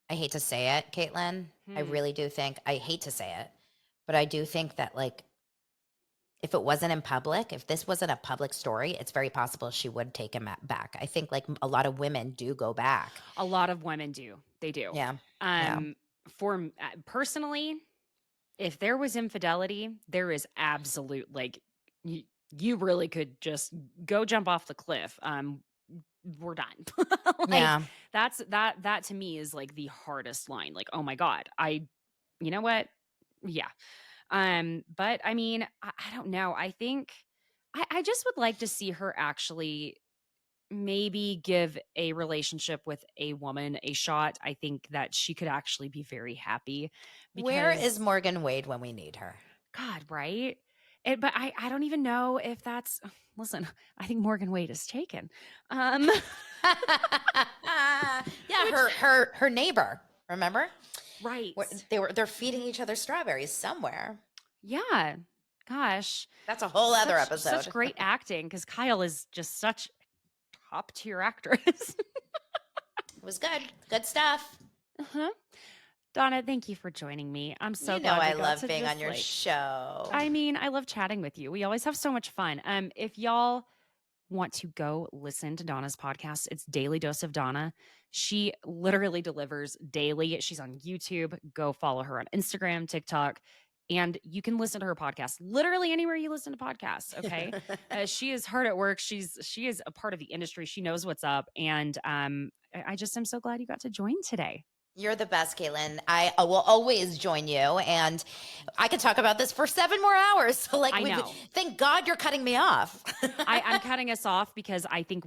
I hate to say it, Caitlin. I Hmm. really do think, I hate to say it, but I do think that, like, if it wasn't in public, if this wasn't a public story, it's very possible she would take him back. I think, like, a lot of women do go back. A lot of women do. They do. Yeah. Yeah. Personally, if there was infidelity, there is absolute like you really could just go jump off the cliff. we're done. Like Yeah. that to me is like the hardest line. Like, oh my God, you know what? Yeah. But I mean, I don't know. I think I just would like to see her actually maybe give a relationship with a woman a shot. I think that she could actually be very happy Where is because Morgan Wade when we need her? God, right? But I don't even know if that's listen, I think Morgan Wade is taken. Um Yeah, which her neighbor. Remember? right. They're feeding each other strawberries somewhere. Yeah. Gosh. That's a whole other Such episode. great acting because Kyle is just such top tier actress. It was good. Good stuff. Uh-huh. Donna, thank you for joining me. I'm so You know glad we I got love to being on just your like show. I mean, I love chatting with you. We always have so much fun. If y'all want to go listen to Donna's podcast, it's Daily Dose of Donna. She literally delivers daily. She's on YouTube. Go follow her on Instagram, TikTok, and you can listen to her podcast literally anywhere you listen to podcasts. Okay, she is hard at work. She is a part of the industry. She knows what's up, and I just am so glad you got to join today. You're the best, Caitlin. I will always join you, and I could talk about this for 7 more hours. So, like, I know. thank God you're cutting me off. I'm cutting us off because I think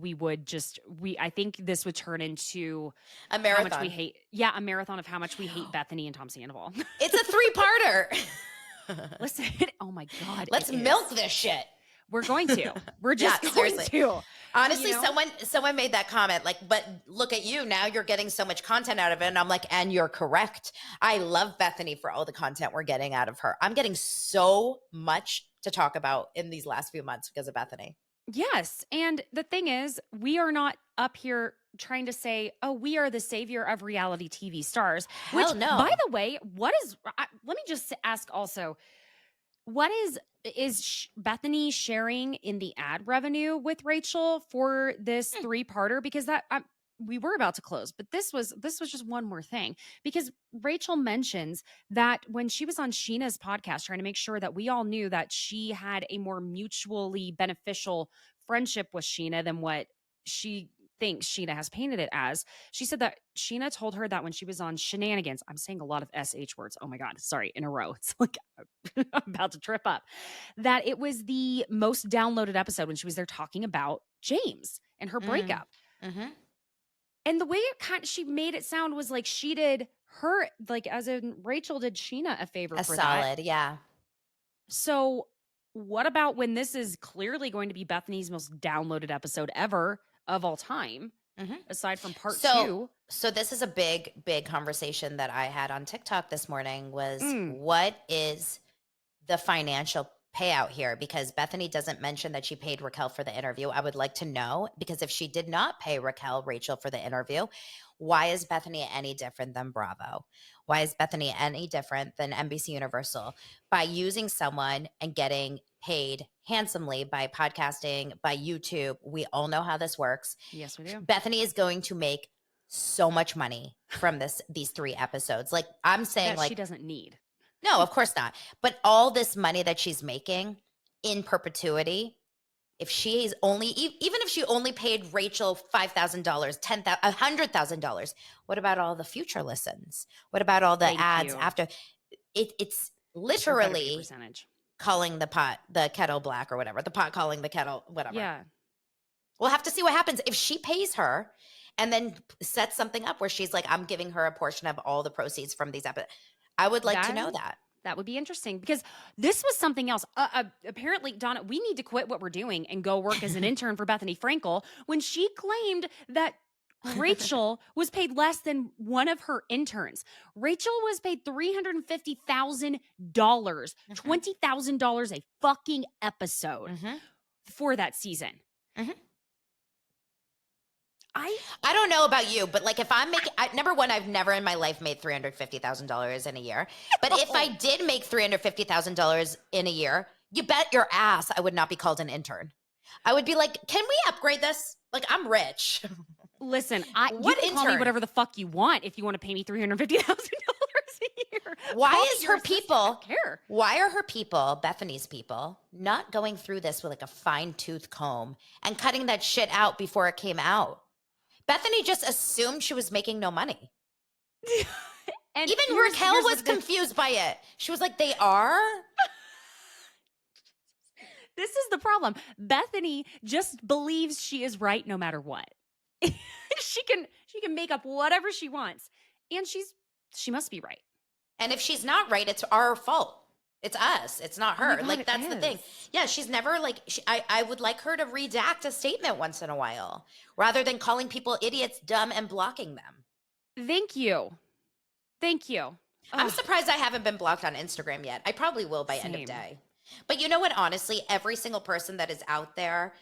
I think this would turn into A how much we marathon. hate. A marathon of how much we hate Bethenny and Tom Sandoval. It's a 3-parter. Listen, oh my God. Let's milk this shit. We're going to. We're just Yeah, going seriously. to. Honestly, You know? someone made that comment, like, but look at you now, you're getting so much content out of it. And I'm like, and you're correct. I love Bethenny for all the content we're getting out of her. I'm getting so much to talk about in these last few months because of Bethenny. Yes. And the thing is, we are not up here trying to say, oh, we are the savior of reality TV stars. Hell Which, no. by the way, let me just ask also, what is Bethenny sharing in the ad revenue with Rachel for this 3-parter? Because we were about to close, but this was just one more thing because Rachel mentions that when she was on Sheena's podcast, trying to make sure that we all knew that she had a more mutually beneficial friendship with Sheena than what she thinks Sheena has painted it as. She said that Sheena told her that when she was on Shenanigans, I'm saying a lot of SH words. Oh my God. Sorry. In a row. It's like I'm about to trip up. That it was the most downloaded episode when she was there talking about James and her breakup. Mm-hmm. And the way she made it sound was like she did her, like as in Rachel did Sheena a favor for solid, that. yeah. So what about when this is clearly going to be Bethany's most downloaded episode ever of all time, aside from part 2? So this is a big conversation that I had on TikTok this morning was what is the financial payout here? Because Bethenny doesn't mention that she paid Raquel for the interview. I would like to know, because if she did not pay Rachel for the interview, why is Bethenny any different than Bravo? Why is Bethenny any different than NBC Universal? By using someone and getting paid handsomely by podcasting, by YouTube. We all know how this works. Yes, we do. Bethenny is going to make so much money from these 3 episods. Like, I'm saying, that like, she doesn't need. No, of course not. But all this money that she's making in perpetuity, if she is only, even if she only paid Rachel $5,000, $10,000, $100,000, what about all the future listens? What about all the ads after? It's literally percentage. Calling the pot the kettle black or whatever. The pot calling the kettle, whatever. Yeah. We'll have to see what happens if she pays her and then sets something up where she's like, I'm giving her a portion of all the proceeds from these episodes. I would like to know that. That would be interesting because this was something else. Apparently, Donna, we need to quit what we're doing and go work as an intern for Bethenny Frankel when she claimed that Rachel was paid less than one of her interns. Rachel was paid $350,000, $20,000 a fucking episode for that season. I don't know about you, but like if I'm making, number one, I've never in my life made $350,000 in a year. But if I did make $350,000 in a year, you bet your ass I would not be called an intern. I would be like, can we upgrade this? Like, I'm rich. Listen, you can call me whatever the fuck you want if you want to pay me $350,000 a year. Why is her people? I don't care. Why are her people, Bethenny's people, not going through this with like a fine tooth comb and cutting that shit out before it came out? Bethenny just assumed she was making no money. And Even Raquel was confused by it. She was like, they are? This is the problem. Bethenny just believes she is right no matter what. she can make up whatever she wants. And she must be right. And if she's not right, it's our fault. It's us. It's not her. God, like, that's the thing. is. Yeah, she's never like, I would like her to redact a statement once in a while rather than calling people idiots, dumb, and blocking them. Thank you. Thank you. I'm Ugh, surprised I haven't been blocked on Instagram yet. I probably will by end of Same. day. But you know what? Honestly, every single person that is out there,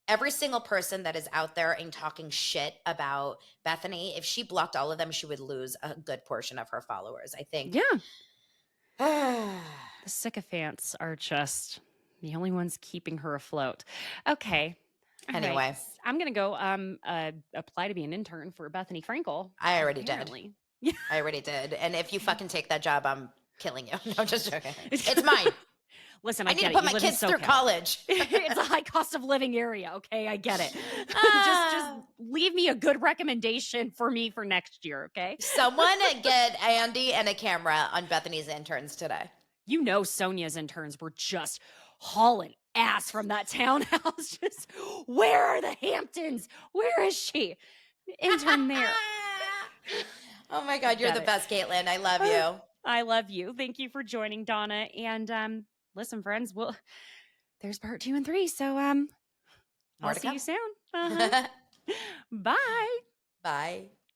every single person that is out there and talking shit about Bethenny, if she blocked all of them, she would lose a good portion of her followers, I think. Yeah. The sycophants are just the only ones keeping her afloat. Okay. All Anyway. right. I'm going to go apply to be an intern for Bethenny Frankel. I already apparently. did. I already did. And if you fucking take that job, I'm killing you. No, just joking. It's mine. Listen, I I need get to it. put You my live in kids through SoCal. college. It's a high cost of living area. Okay, I get it. just leave me a good recommendation for me for next year. Okay. Someone get Andy and a camera on Bethenny's interns today. You know, Sonia's interns were just hauling ass from that townhouse. Just, where are the Hamptons? Where is she? Intern there. Oh my God, you're Got the it. best, Caitlin. I love you. I love you. Thank you for joining, Donna. And listen, friends, there's part 2 and 3. So I'll see you soon. Uh-huh. Bye. Bye.